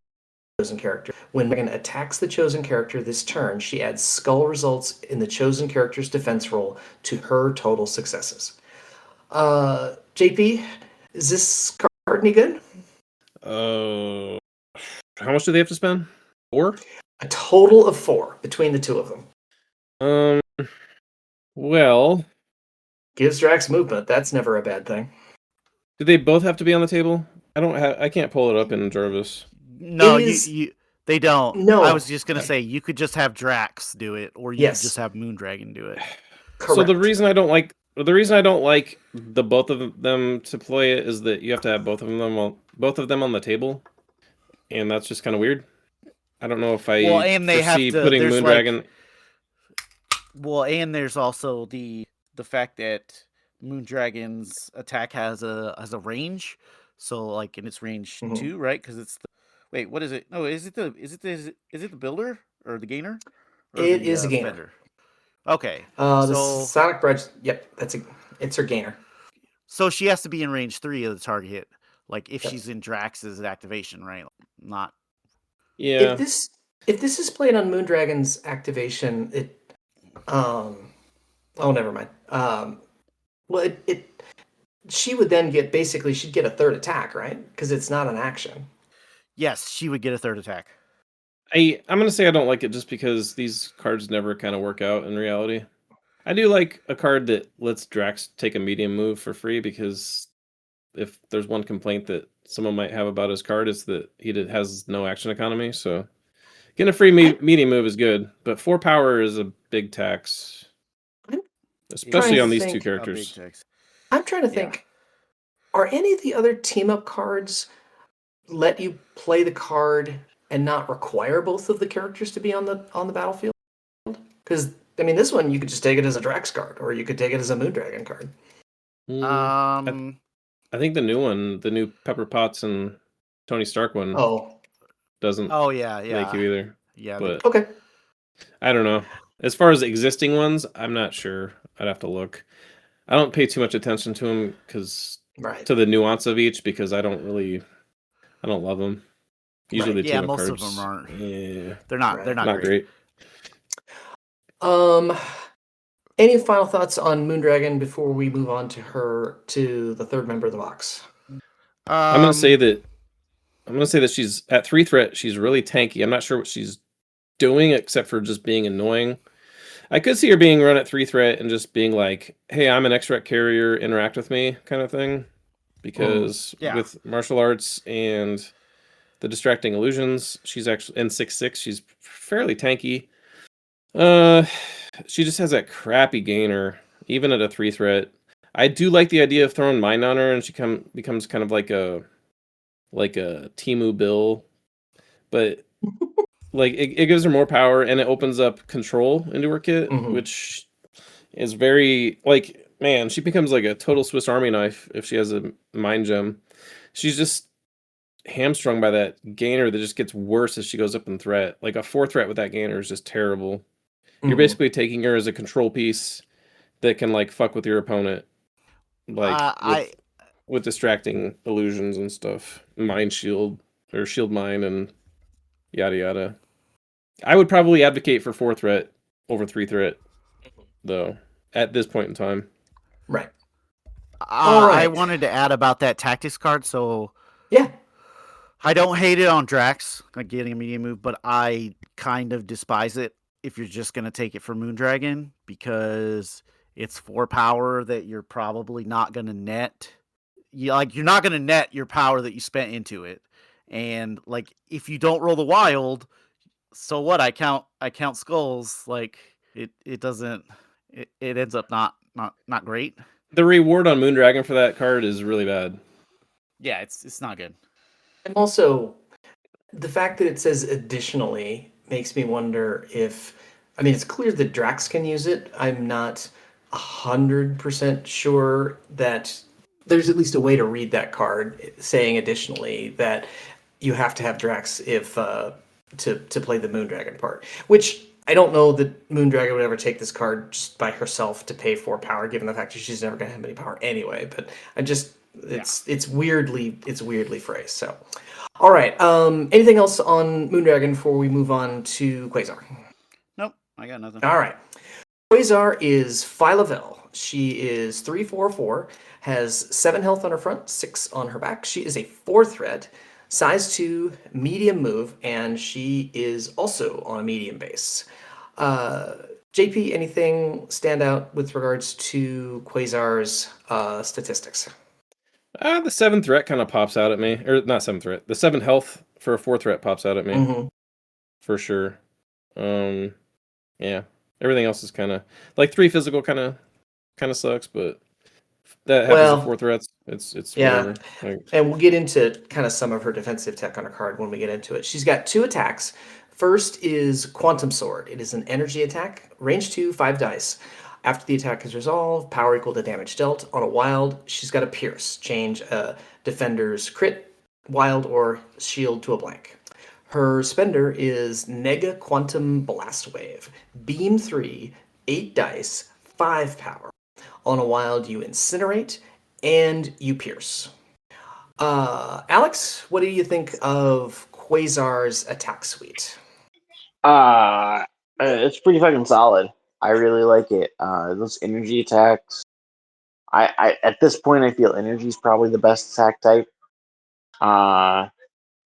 Speaker 1: chosen character. When Megan attacks the chosen character this turn, she adds skull results in the chosen character's defense roll to her total successes. JP, is this card any good?
Speaker 4: How much do they have to spend? 4?
Speaker 1: A total of 4 between the two of them.
Speaker 4: Well,
Speaker 1: Gives Drax movement. That's never a bad thing.
Speaker 4: do they both have to be on the table? I can't pull it up in Jarvis.
Speaker 3: No,
Speaker 1: is-
Speaker 3: they don't.
Speaker 1: No.
Speaker 3: I was just gonna say you could just have Drax do it, or you could just have Moondragon do it.
Speaker 1: Correct.
Speaker 4: So the reason I don't like the both of them to play it is that you have to have both of them on the table, and that's just kind of weird. I don't know if I
Speaker 3: and they have
Speaker 4: foresee
Speaker 3: to,
Speaker 4: putting
Speaker 3: there's
Speaker 4: Moondragon.
Speaker 3: And there's also the fact that Moondragon's attack has a range, so like in its range 2, right? Because it's wait, what is it? No, is it the builder or the gainer? Or
Speaker 1: it is a gainer.
Speaker 3: spender? Okay.
Speaker 1: The Sonic Bridge. Yep, it's her gainer.
Speaker 3: So she has to be in range 3 of the target hit. Like if she's in Drax's activation, right? Not.
Speaker 4: Yeah.
Speaker 1: If this is played on Moondragon's activation, never mind. Well, she would then she'd get a third attack, right? Because it's not an action.
Speaker 3: Yes, she would get a third attack.
Speaker 4: I'm gonna say I don't like it just because these cards never kind of work out in reality. I do like a card that lets Drax take a medium move for free, because if there's one complaint that someone might have about his card, it's that he has no action economy. So getting a free medium move is good, but 4 power is a big tax, especially on these two characters.
Speaker 1: I'm trying to think. Are any of the other team up cards let you play the card and not require both of the characters to be on the battlefield? Because I mean, this one you could just take it as a Drax card, or you could take it as a Moondragon card.
Speaker 4: I think the new one, the new Pepper Potts and Tony Stark one, doesn't.
Speaker 3: Oh yeah,
Speaker 4: like you either.
Speaker 3: Yeah,
Speaker 4: but
Speaker 1: okay.
Speaker 4: I don't know. As far as existing ones, I'm not sure. I'd have to look. I don't pay too much attention to them to the nuance of each, because I don't love them. Usually the team
Speaker 3: most
Speaker 4: cards,
Speaker 3: of them aren't.
Speaker 4: Yeah,
Speaker 3: they're not great.
Speaker 1: Any final thoughts on Moondragon before we move on to the third member of the box?
Speaker 4: I'm gonna say that she's at 3-threat. She's really tanky. I'm not sure what she's doing except for just being annoying. I could see her being run at 3-threat and just being like, "Hey, I'm an X-Ret carrier. Interact with me," kind of thing. Because with martial arts and the distracting illusions, she's actually in 6/6. She's fairly tanky. She just has that crappy gainer, even at a 3-threat. I do like the idea of throwing Mind on her, and she becomes kind of like a Timu Bill, but like it gives her more power, and it opens up control into her kit, which is very like, man, she becomes like a total Swiss Army knife if she has a mind gem. She's just hamstrung by that gainer that just gets worse as she goes up in threat. Like a 4 threat with that gainer is just terrible. You're basically taking her as a control piece that can like fuck with your opponent, like with distracting illusions and stuff, mind shield or shield mine and yada yada. I would probably advocate for 4 threat over 3 threat, though, at this point in time.
Speaker 1: Right. All right.
Speaker 3: I wanted to add about that tactics card. So
Speaker 1: yeah,
Speaker 3: I don't hate it on Drax, like getting a medium move, but I kind of despise it if you're just going to take it for Moondragon, because it's 4 power that you're probably not going to net. You're not going to net your power that you spent into it. And like, if you don't roll the wild, so what? I count skulls. Like it doesn't. It ends up not great.
Speaker 4: The reward on Moondragon for that card is really bad.
Speaker 3: Yeah, it's not good.
Speaker 1: And also, the fact that it says additionally makes me wonder if, I mean, it's clear that Drax can use it. I'm not 100% sure that there's at least a way to read that card saying additionally that you have to have Drax if to play the Moondragon part, which I don't know that Moondragon would ever take this card just by herself to pay 4 power, given the fact that she's never going to have any power anyway. But I just it's weirdly phrased. So, all right. Anything else on Moondragon before we move on to Quasar?
Speaker 3: Nope, I got nothing.
Speaker 1: All right. Quasar is Phyla-Vell. She is 3/4/4, has 7 health on her front, 6 on her back. She is a 4 threat, size 2, medium move, and she is also on a medium base. JP, anything stand out with regards to Quasar's statistics?
Speaker 4: The 7 threat kind of pops out at me. Or not 7 threat. The 7 health for a 4 threat pops out at me. For sure. Yeah. Everything else is kind of like 3 physical kind of sucks, but that happens with 4 threats. It's
Speaker 1: yeah.
Speaker 4: whatever. Like,
Speaker 1: and we'll get into kind of some of her defensive tech on her card when we get into it. She's got 2 attacks. First is Quantum Sword. It is an energy attack, range 2, 5 dice. After the attack is resolved, power equal to damage dealt. On a wild, she's got a Pierce. Change a defender's crit, wild, or shield to a blank. Her spender is Nega Quantum Blast Wave. Beam 3, 8 dice, 5 power. On a wild, you incinerate, and you pierce. Alex, what do you think of Quasar's attack suite?
Speaker 2: It's pretty fucking solid. I really like it. Those energy attacks. I at this point I feel energy is probably the best attack type.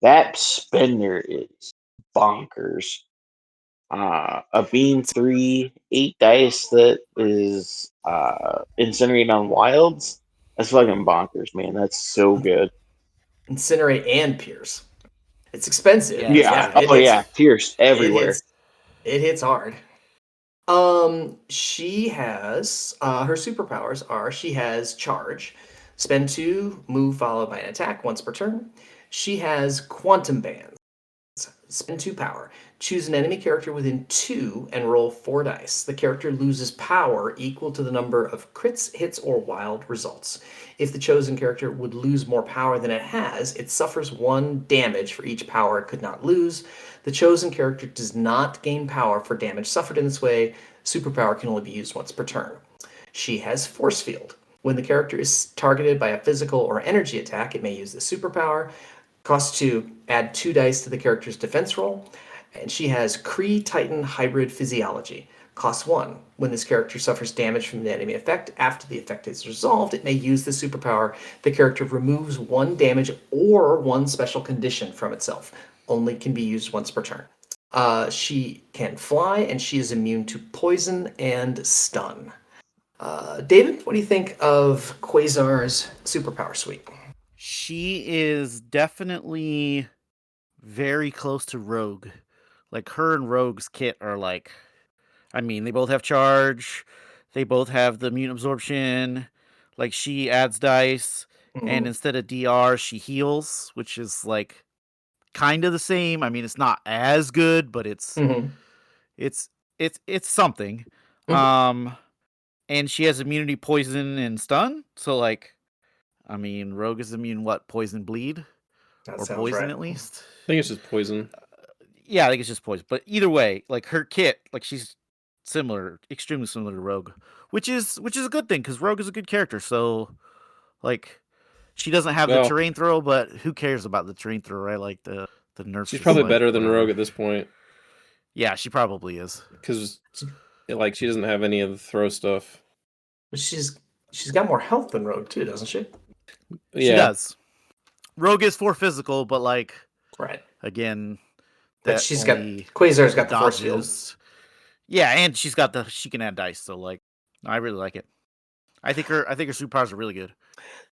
Speaker 2: That spender is bonkers. A beam 3, 8 dice that is incinerate on wilds. That's fucking bonkers, man. That's so good.
Speaker 1: Incinerate and pierce. It's expensive.
Speaker 2: Yeah. Pierce everywhere.
Speaker 1: It hits hard. She has her superpowers are she has charge, spend 2, move followed by an attack once per turn. She has quantum bands, spend 2 power, choose an enemy character within 2 and roll 4 dice. The character loses power equal to the number of crits, hits, or wild results. If the chosen character would lose more power than it has, it suffers 1 damage for each power it could not lose. The chosen character does not gain power for damage suffered in this way. Superpower can only be used once per turn. She has Force Field. When the character is targeted by a physical or energy attack, it may use the superpower. Costs 2, add 2 dice to the character's defense roll. And she has Kree Titan Hybrid Physiology. Costs 1. When this character suffers damage from the enemy effect, after the effect is resolved, it may use the superpower. The character removes 1 damage or 1 special condition from itself. Only can be used once per turn. She can fly, and she is immune to poison and stun. David, what do you think of Quasar's superpower suite?
Speaker 3: She is definitely very close to Rogue. Like, her and Rogue's kit are like, I mean, they both have charge, they both have the immune absorption. Like, she adds dice, and instead of DR, she heals, which is like kind of the same. I mean, it's not as good, but it's something. and she has immunity, poison, and stun. So like, I mean, Rogue is immune poison, bleed,
Speaker 1: That
Speaker 3: or
Speaker 1: sounds
Speaker 3: poison
Speaker 1: right.
Speaker 3: at least.
Speaker 4: I think it's just poison.
Speaker 3: Yeah, I think it's just poison. But either way, like her kit, like she's similar, extremely similar to Rogue, which is a good thing because Rogue is a good character. So like, she doesn't have the
Speaker 4: Well,
Speaker 3: terrain throw, but who cares about the terrain throw, right? Like the nerfs.
Speaker 4: she's
Speaker 3: just
Speaker 4: probably
Speaker 3: like,
Speaker 4: better than
Speaker 3: whatever.
Speaker 4: Rogue at this point
Speaker 3: Yeah, she probably is.
Speaker 4: because like she doesn't have any of the throw stuff.
Speaker 1: But she's got more health than Rogue too, doesn't she?
Speaker 3: She
Speaker 4: Yeah,
Speaker 3: does. Rogue is 4 physical, but like
Speaker 1: Right.
Speaker 3: again,
Speaker 1: But
Speaker 3: that
Speaker 1: she's got
Speaker 3: only
Speaker 1: Quasar's got the force field.
Speaker 3: dodges. Yeah, and she can add dice, so like I really like it. I think her superpowers are really good.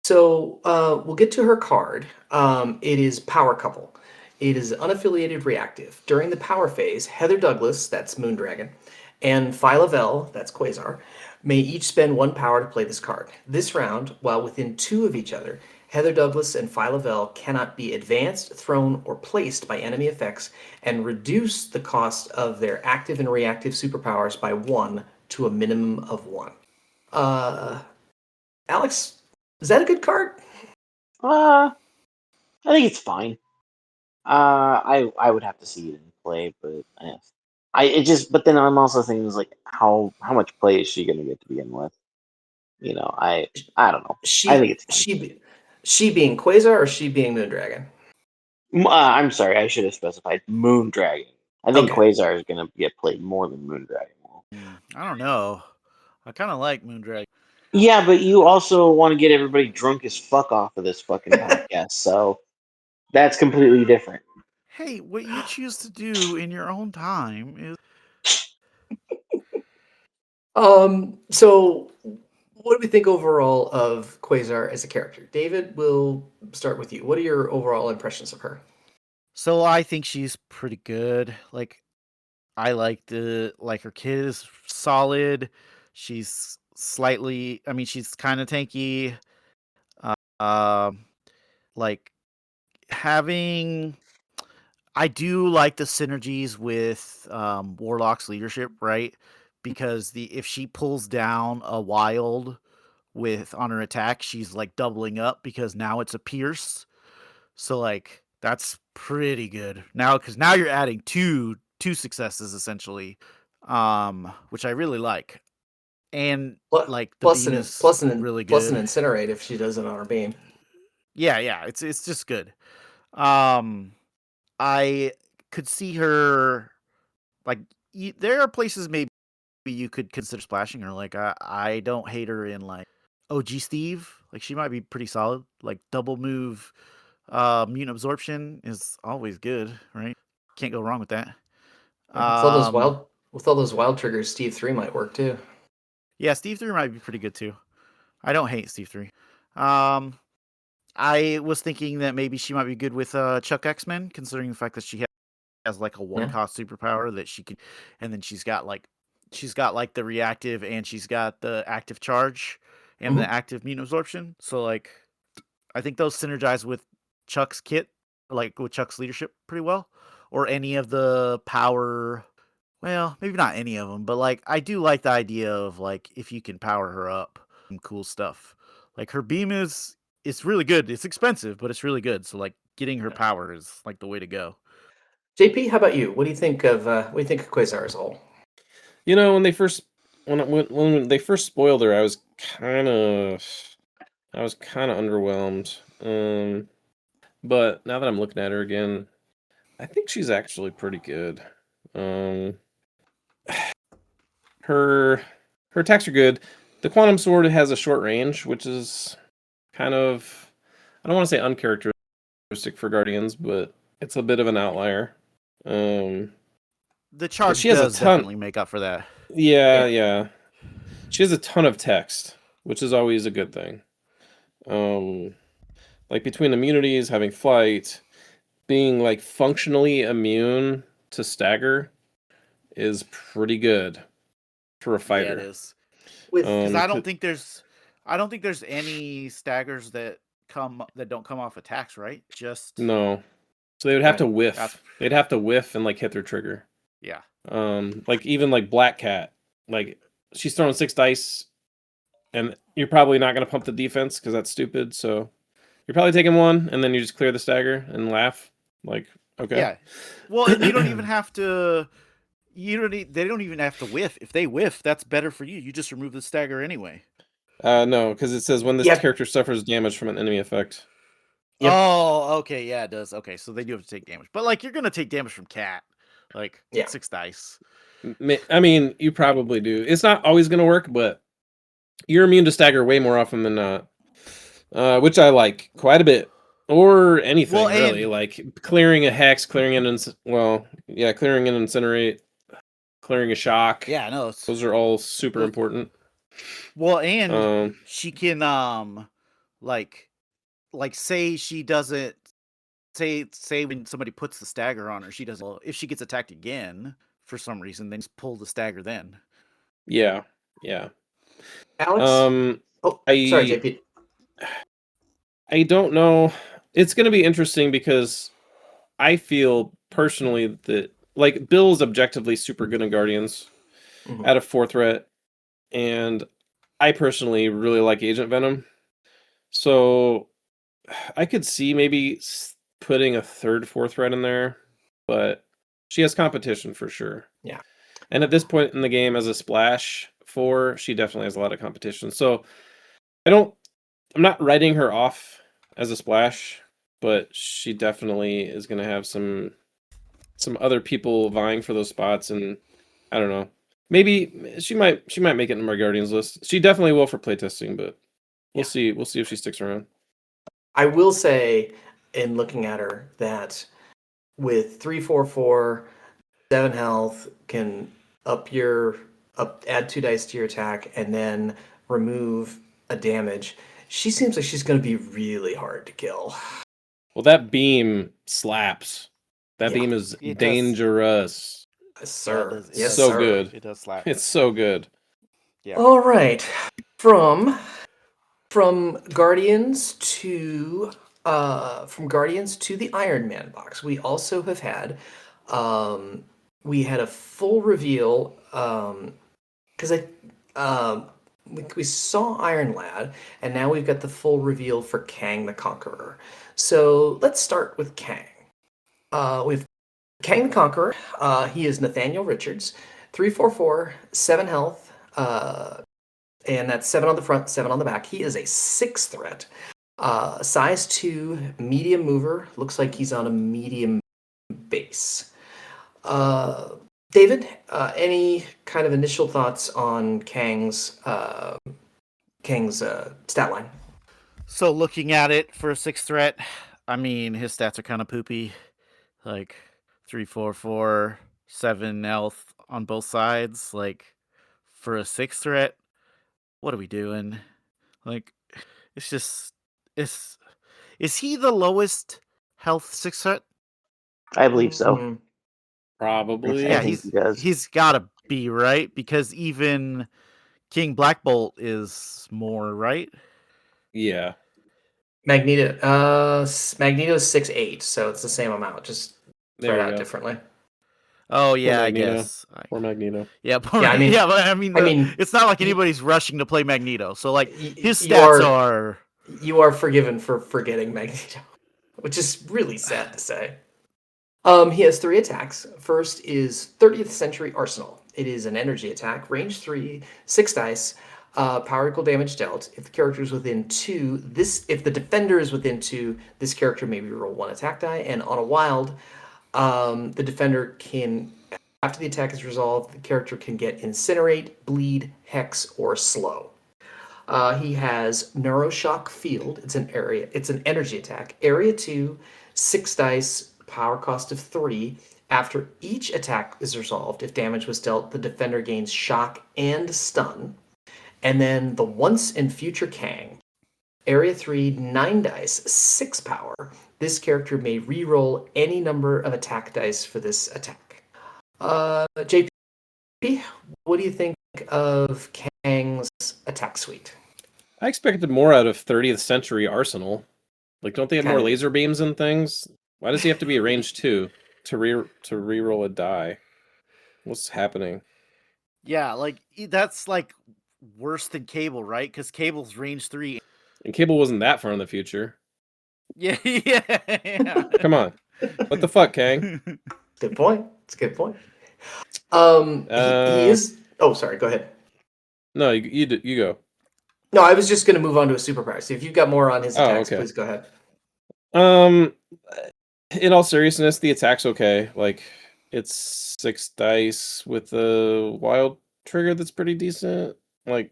Speaker 1: So we'll get to her card. It is Power Couple. It is unaffiliated reactive. During the power phase, Heather Douglas, that's Moondragon, and Phyla-Vell, that's Quasar, may each spend 1 power to play this card. This round, while within 2 of each other, Heather Douglas and Phyla-Vell cannot be advanced, thrown, or placed by enemy effects and reduce the cost of their active and reactive superpowers by 1 to a minimum of 1. Alex, is that a good card?
Speaker 2: I think it's fine. I would have to see it in play, but but then I'm also thinking like how much play is she gonna get to begin with? You know, I don't know. I think it's fine.
Speaker 1: She being Quasar or she being Moondragon?
Speaker 2: I'm sorry, I should have specified Moondragon. I think
Speaker 1: Okay.
Speaker 2: Quasar is gonna get played more than Moondragon will.
Speaker 3: I don't know. I kind of like Moondragon.
Speaker 2: Yeah, but you also want to get everybody drunk as fuck off of this fucking podcast, so that's completely different.
Speaker 3: Hey, what you choose to do in your own time is.
Speaker 1: So what do we think overall of Quasar as a character? David, we'll start with you. What are your overall impressions of her?
Speaker 3: So I think she's pretty good. Like I like her kid is solid. She's slightly. I mean, she's kind of tanky. Um, like having. I do like the synergies with Warlock's leadership, right? Because if she pulls down a wild on her attack, she's like doubling up because now it's a pierce. So like that's pretty good now because now you're adding two successes essentially, which I really like. And like the beam is really
Speaker 1: plus an
Speaker 3: good.
Speaker 1: incinerate if she does it on her beam.
Speaker 3: Yeah, it's just good. I could see her like there are places maybe you could consider splashing her. Like I don't hate her in like OG Steve. Like she might be pretty solid. Like double move, mutant absorption is always good, right? Can't go wrong with that.
Speaker 1: Yeah, with all those wild triggers, Steve 3 might work too.
Speaker 3: Yeah, Steve 3 might be pretty good too. I don't hate Steve 3. I was thinking that maybe she might be good with Chuck X-Men, considering the fact that she has like a 1-cost superpower that she can, and then she's got like the reactive and she's got the active charge and the active mutant absorption. So like, I think those synergize with Chuck's kit, like with Chuck's leadership pretty well, or any of the power. Well, maybe not any of them, but like I do like the idea of like if you can power her up, some cool stuff. Like her beam it's really good. It's expensive, but it's really good. So like getting her power is like the way to go.
Speaker 1: JP, how about you? What do you think of Quasar as a whole?
Speaker 4: You know, when they first spoiled her, I was kind of underwhelmed. But now that I'm looking at her again, I think she's actually pretty good. Her attacks are good. The quantum sword has a short range, which is kind of, I don't want to say uncharacteristic for Guardians, but it's a bit of an outlier.
Speaker 3: The charge
Speaker 4: she has
Speaker 3: does
Speaker 4: a ton,
Speaker 3: definitely make up for that.
Speaker 4: Yeah. She has a ton of text, which is always a good thing. Like between immunities, having flight, being like functionally immune to stagger is pretty good for a fighter.
Speaker 3: Yeah, it is. Because I don't think there's any staggers that don't come off attacks, right? Just
Speaker 4: no. So they would have to whiff. They'd have to whiff and like hit their trigger.
Speaker 3: Yeah.
Speaker 4: Like even like Black Cat, like she's throwing 6 dice and you're probably not going to pump the defense because that's stupid. So you're probably taking 1, and then you just clear the stagger and laugh. Like, okay.
Speaker 3: Yeah. Well, and you don't even have to. They don't even have to whiff. If they whiff, that's better for you. You just remove the stagger anyway.
Speaker 4: No, because it says when this
Speaker 1: Yep.
Speaker 4: character suffers damage from an enemy effect.
Speaker 1: Yep.
Speaker 3: Oh, okay, yeah, it does. Okay, so they do have to take damage, but like you're gonna take damage from cat, like
Speaker 1: Yeah.
Speaker 3: 6 dice.
Speaker 4: I mean, you probably do. It's not always going to work, but you're immune to stagger way more often than not, which I like quite a bit. Or anything,
Speaker 3: Well,
Speaker 4: really.
Speaker 3: and-
Speaker 4: Like clearing a hex, clearing an clearing an incinerate, clearing a shock.
Speaker 3: Yeah, no.
Speaker 4: Those are all super important.
Speaker 3: Well, and
Speaker 4: Um,
Speaker 3: she can like say she doesn't say when somebody puts the stagger on her, she doesn't. Well, if she gets attacked again for some reason, then just pull the stagger then.
Speaker 4: yeah.
Speaker 1: Alex?
Speaker 4: Sorry,
Speaker 1: JP.
Speaker 4: I don't know. It's going to be interesting because I feel personally that like Bill's objectively super good in Guardians
Speaker 1: Mhm.
Speaker 4: at a 4 threat, and I personally really like Agent Venom. So I could see maybe putting a 3rd, 4th threat in there, but she has competition for sure.
Speaker 1: Yeah.
Speaker 4: And at this point in the game, as a splash 4, she definitely has a lot of competition. So I'm not writing her off as a splash, but she definitely is going to have some other people vying for those spots, and I don't know. Maybe she might make it in my Guardians list. She definitely will for playtesting, but we'll see. We'll see if she sticks around.
Speaker 1: I will say, in looking at her, that with 3/4/4, 7 health, can add 2 dice to your attack, and then remove a damage. She seems like she's going to be really hard to kill.
Speaker 4: Well, that beam slaps. That
Speaker 1: Yeah,
Speaker 4: beam is
Speaker 3: it does.
Speaker 4: dangerous.
Speaker 1: Yes, sir.
Speaker 3: Yeah, it does-
Speaker 1: Yes,
Speaker 4: so
Speaker 1: sir.
Speaker 4: good.
Speaker 3: It does slap.
Speaker 4: It's so good.
Speaker 3: Yeah.
Speaker 1: All right. From Guardians to the Iron Man box, we also have had we had a full reveal because we saw Iron Lad, and now we've got the full reveal for Kang the Conqueror. So let's start with Kang. We've Kang the Conqueror. He is Nathaniel Richards, 3/4/4, 7 health, and that's 7 on the front, 7 on the back. He is a 6 threat, size 2, medium mover. Looks like he's on a medium base. David, any kind of initial thoughts on Kang's stat line?
Speaker 3: So looking at it for a 6 threat, I mean his stats are kind of poopy, like 3/4/4, 7 health on both sides. Like for a 6 threat, what are we doing? Like it's just is he the lowest health 6 threat?
Speaker 2: I believe so.
Speaker 1: Mhm.
Speaker 4: Probably.
Speaker 2: I think he does.
Speaker 3: He's gotta be, right? Because even King Black Bolt is more, right?
Speaker 4: Yeah.
Speaker 1: Magneto's 6'8", so it's the same amount, just
Speaker 4: There
Speaker 1: spread
Speaker 4: you
Speaker 1: out
Speaker 4: go.
Speaker 1: differently.
Speaker 3: Oh yeah, I
Speaker 4: Magneto.
Speaker 3: guess.
Speaker 4: Or Magneto.
Speaker 3: Yeah,
Speaker 1: Yeah, I mean-
Speaker 3: but I mean, it's not like anybody's rushing to play Magneto. So like his
Speaker 1: You
Speaker 3: stats are
Speaker 1: You are forgiven for forgetting Magneto, which is really sad to say. He has 3 attacks. First is 30th Century Arsenal. It is an energy attack, range 3, 6 dice, power equal damage dealt. If the character is within 2, if the defender is within 2, this character may reroll 1 attack die. And on a wild, the defender can, after the attack is resolved, the character can get Incinerate, Bleed, Hex, or Slow. He has Neuroshock Field. It's an energy attack. Area 2, 6 dice, power cost of 3. After each attack is resolved, if damage was dealt, the defender gains shock and stun. And then the Once and Future Kang. Area 3, 9 dice, 6 power. This character may reroll any number of attack dice for this attack. JP, what do you think of Kang's attack suite?
Speaker 4: I expected more out of 30th Century Arsenal. Like, don't they have more
Speaker 1: Kinda.
Speaker 4: laser beams and things? Why does he have to be a range 2 to reroll a die? What's happening?
Speaker 3: yeah, like that's like worse than Cable, right? Because Cable's range 3.
Speaker 4: And Cable wasn't that far in the future.
Speaker 3: Yeah, yeah.
Speaker 4: Come on. What the fuck, Kang?
Speaker 1: Good point. It's a good point. He
Speaker 4: Uh,
Speaker 1: is. Oh, sorry. Go ahead.
Speaker 4: No, you go.
Speaker 1: No, I was just going to move on to a superpower. So if you've got more on his attacks,
Speaker 4: okay.
Speaker 1: please go ahead.
Speaker 4: In all seriousness, the attack's okay. Like, it's 6 dice with a wild trigger that's pretty decent. Like,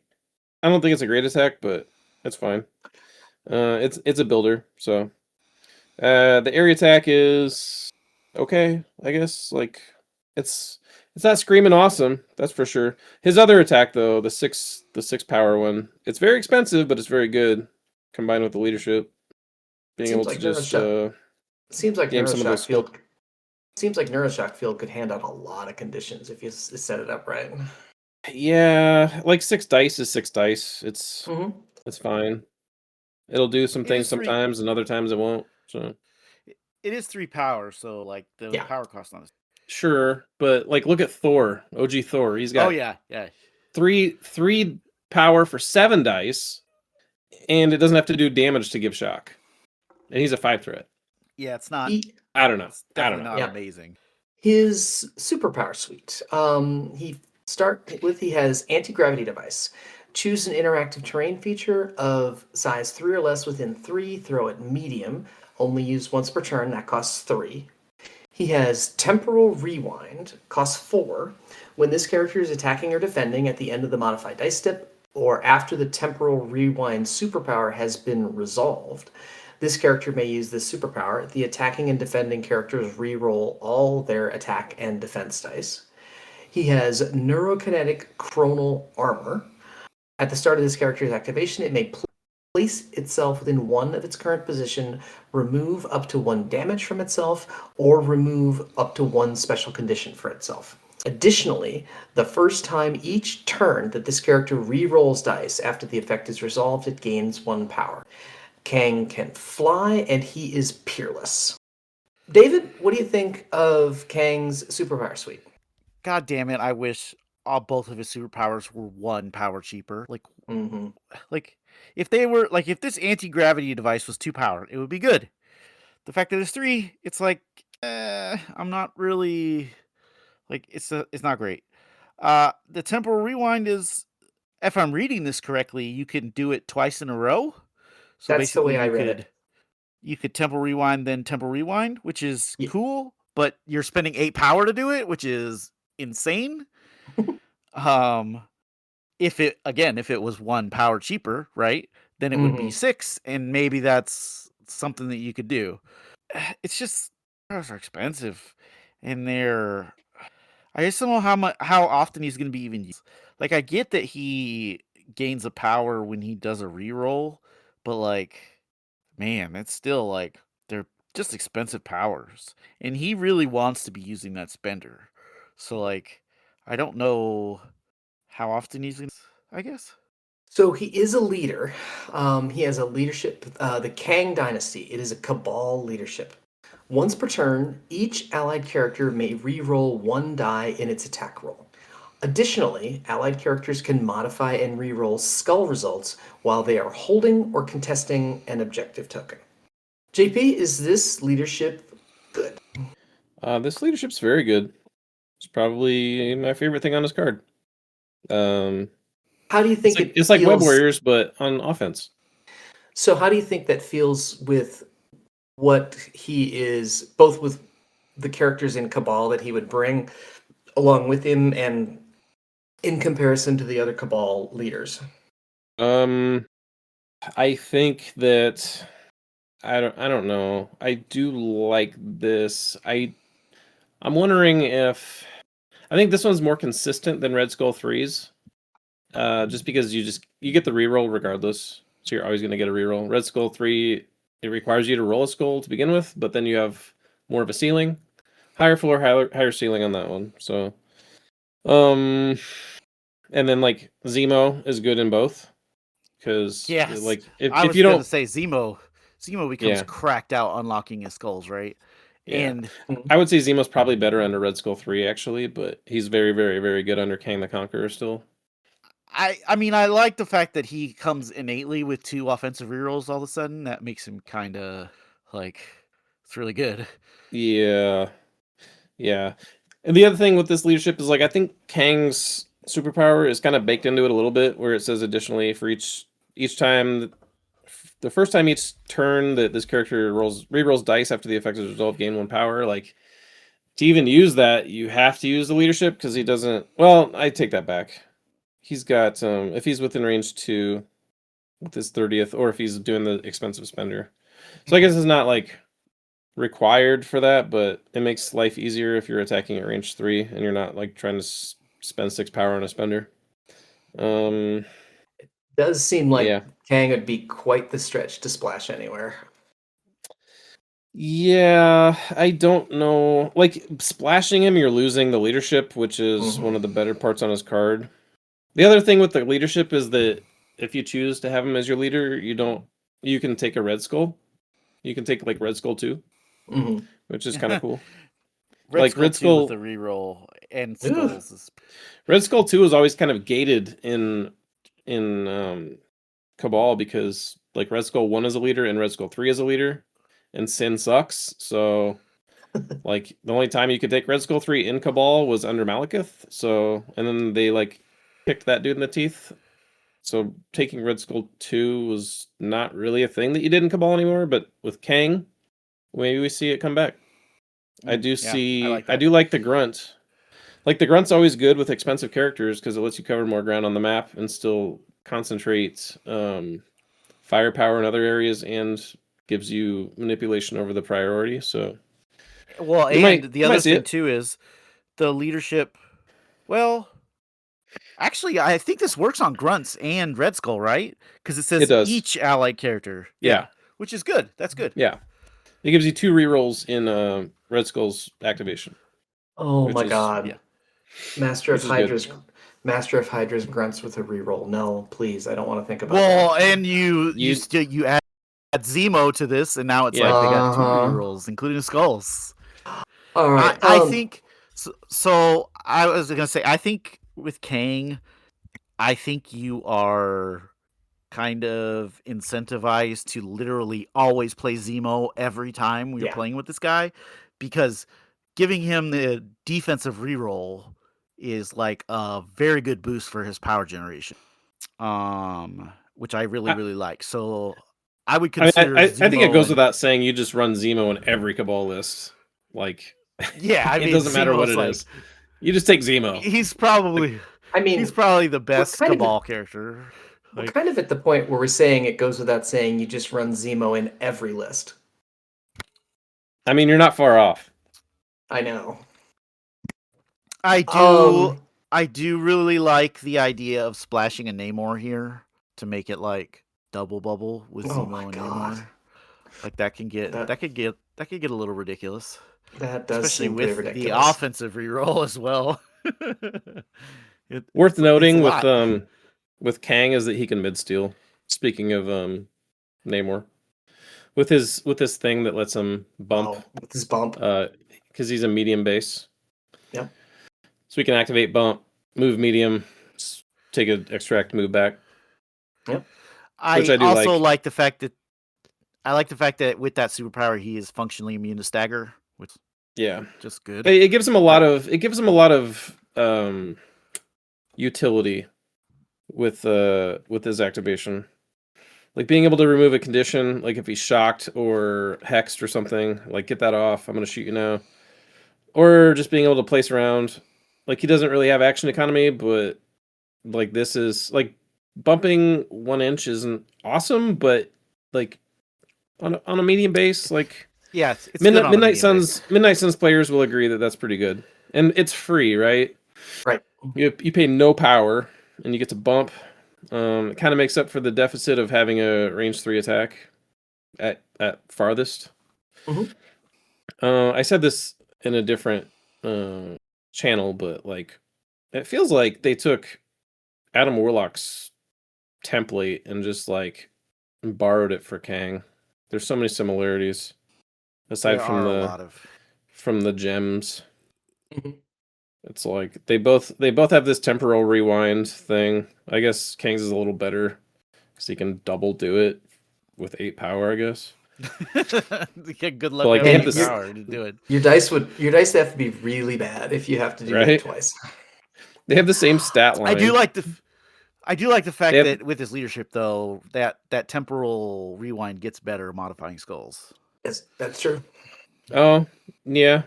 Speaker 4: I don't think it's a great attack, but it's fine. It's a builder, so the area attack is okay, I guess. Like, it's not screaming awesome, that's for sure. His other attack though, the six power one, it's very expensive, but it's very good combined with the leadership. Being able to just
Speaker 1: seems like
Speaker 4: game some of those
Speaker 1: Neuroshock Field. Seems like Neuroshock Field could hand out a lot of conditions if you set it up right.
Speaker 4: Yeah, like 6 dice is 6 dice. It's fine. It'll do some things sometimes, and other times it won't. So
Speaker 3: it is 3 power, so like the power cost on it.
Speaker 4: Sure, but like look at Thor, OG Thor. He's got three power for 7 dice, and it doesn't have to do damage to give shock. And he's a 5 threat.
Speaker 3: Yeah, it's not.
Speaker 4: I don't know.
Speaker 3: It's definitely not amazing.
Speaker 1: His superpower suite. He has anti-gravity device. Choose an interactive terrain feature of size 3 or less within 3. Throw it medium. Only use once per turn. That costs 3. He has temporal rewind. Costs 4. When this character is attacking or defending at the end of the modified dice step, or after the temporal rewind superpower has been resolved, this character may use this superpower. The attacking and defending characters re-roll all their attack and defense dice. He has neurokinetic chronal armor. At the start of this character's activation, it may place itself within one of its current position, remove up to 1 damage from itself, or remove up to 1 special condition for itself. Additionally, the first time each turn that this character re-rolls dice after the effect is resolved, it gains 1 power. Kang can fly, and he is peerless. David, what do you think of Kang's superpower suite?
Speaker 3: God damn it, I wish both of his superpowers were 1 power cheaper. Like if they were if this anti-gravity device was 2 power, it would be good. The fact that it's 3, it's like I'm not really it's not great. The temporal rewind is, if I'm reading this correctly, you can do it twice in a row. So
Speaker 1: that's the way I read it.
Speaker 3: You could temporal rewind, then temporal rewind, which is cool, but you're spending 8 power to do it, which is insane. If it was 1 power cheaper, right, then it would be 6, and maybe that's something that you could do. It's just those are expensive, and I just don't know how often he's going to be even used. Like, I get that he gains a power when he does a reroll, but man, it's still they're just expensive powers, and he really wants to be using that spender. So I don't know how often he's going to, I guess.
Speaker 1: So he is a leader. He has a leadership, the Kang Dynasty. It is a Cabal leadership. Once per turn, each allied character may re-roll 1 die in its attack roll. Additionally, allied characters can modify and re-roll skull results while they are holding or contesting an objective token. JP, is this leadership good?
Speaker 4: This leadership's very good. It's probably my favorite thing on his card.
Speaker 1: How do you think
Speaker 4: it's like Web Warriors, but on offense?
Speaker 1: So how do you think that feels with what he is, both with the characters in Cabal that he would bring along with him, and in comparison to the other Cabal leaders?
Speaker 4: I think that I don't know. I do like this. I'm wondering if I think this one's more consistent than Red Skull 3's. Just because you get the reroll regardless, so you're always going to get a reroll. Red Skull 3, it requires you to roll a skull to begin with, but then you have more of a ceiling, higher floor, higher ceiling on that one. So, and then Zemo is good in both, because
Speaker 3: if
Speaker 4: I was going
Speaker 3: to say Zemo becomes cracked out unlocking his skulls, right?
Speaker 4: Yeah. And I would say Zemo's probably better under Red Skull 3 actually, but he's very, very, very good under Kang the Conqueror still.
Speaker 3: I mean, I like the fact that he comes innately with 2 offensive rerolls all of a sudden. That makes him kind of like it's really good.
Speaker 4: Yeah. Yeah. And the other thing with this leadership is like I think Kang's superpower is kind of baked into it a little bit, where it says additionally for each time the first time each turn that this character rerolls dice after the effect is resolved, gain 1 power. Like to even use that, you have to use the leadership because he doesn't. Well, I take that back. He's got if he's within range 2 with his 30th, or if he's doing the expensive spender. So I guess it's not like required for that, but it makes life easier if you're attacking at range 3 and you're not like trying to spend 6 power on a spender.
Speaker 1: Does seem like
Speaker 4: Yeah.
Speaker 1: Kang would be quite the stretch to splash anywhere.
Speaker 4: Yeah, I don't know. Like splashing him, you're losing the leadership, which is one of the better parts on his card. The other thing with the leadership is that if you choose to have him as your leader, you can take a Red Skull. You can take like Red Skull 2, which is kind of cool.
Speaker 3: Red Skull 2 with the reroll and skulls. Is...
Speaker 4: Red Skull 2 is always kind of gated in Cabal because like Red Skull 1 is a leader and Red Skull 3 is a leader, and Sin sucks. So like the only time you could take Red Skull 3 in Cabal was under Malekith. So and then they like kicked that dude in the teeth. So taking Red Skull 2 was not really a thing that you did in Cabal anymore, but with Kang, maybe we see it come back. I do like the Grunt. Like the Grunt's always good with expensive characters because it lets you cover more ground on the map and still concentrate firepower in other areas and gives you manipulation over the priority. So,
Speaker 3: well, and the other thing too is the leadership. Well, actually, I think this works on Grunts and Red Skull, right? Because it says each allied character.
Speaker 4: Yeah,
Speaker 3: which is good. That's good.
Speaker 4: Yeah, it gives you 2 rerolls in Red Skull's activation.
Speaker 1: Oh my god! Master of Hydra's grunts with a reroll. No, please, I don't want to think about that.
Speaker 3: Well, and you add Zemo to this, and now it's like they got 2 rerolls, including skulls.
Speaker 1: All right,
Speaker 3: I think so. I was gonna say, I think with Kang, I think you are kind of incentivized to literally always play Zemo every time you're playing with this guy, because giving him the defensive reroll is like a very good boost for his power generation, which I really like. So I would consider.
Speaker 4: I think it goes without saying you just run Zemo in every Cabal list. Like,
Speaker 3: yeah, I mean,
Speaker 4: it doesn't matter what it is. You just take Zemo.
Speaker 3: He's probably. He's probably the best Cabal character.
Speaker 1: We're kind of at the point where we're saying it goes without saying you just run Zemo in every list.
Speaker 4: I mean, you're not far off.
Speaker 1: I know.
Speaker 3: I do really like the idea of splashing a Namor here to make it like double bubble with Zemo and Namor. Like that could get a little ridiculous.
Speaker 1: That does
Speaker 3: especially
Speaker 1: seem
Speaker 3: with
Speaker 1: ridiculous.
Speaker 3: The offensive reroll as well.
Speaker 4: Worth noting with Kang is that he can mid-steal. Speaking of Namor, with his thing that lets him bump.
Speaker 1: With his bump.
Speaker 4: Because he's a medium base.
Speaker 1: Yep.
Speaker 4: So we can activate bump, move medium, take an extract, move back.
Speaker 1: Yep.
Speaker 3: I also like the fact that with that superpower he is functionally immune to stagger, which just good.
Speaker 4: It gives him a lot of utility with his activation. Like being able to remove a condition, like if he's shocked or hexed or something, like get that off, I'm gonna shoot you now. Or just being able to place around. Like he doesn't really have action economy, but like this is like bumping 1 inch isn't awesome, but like on a medium base, like
Speaker 3: it's
Speaker 4: Midnight Suns players will agree that that's pretty good, and it's free, right?
Speaker 1: Right.
Speaker 4: You pay no power, and you get to bump. It kind of makes up for the deficit of having a range 3 attack at farthest. I said this in a different channel, but like it feels like they took Adam Warlock's template and just like borrowed it for Kang. There's so many similarities aside from the gems. It's like they both have this temporal rewind thing. I guess Kang's is a little better because he can double do it with 8 power, I guess.
Speaker 3: Yeah, good luck
Speaker 4: But, like,
Speaker 3: having
Speaker 4: they have
Speaker 3: the
Speaker 4: this-
Speaker 3: power to do it.
Speaker 1: Your dice have to be really bad if you have to do that
Speaker 4: Right?
Speaker 1: twice.
Speaker 4: They have the same stat line.
Speaker 3: I do like the fact
Speaker 4: They have-
Speaker 3: that with his leadership, though, that temporal rewind gets better modifying skulls.
Speaker 1: Yes, that's true.
Speaker 4: Oh, yeah.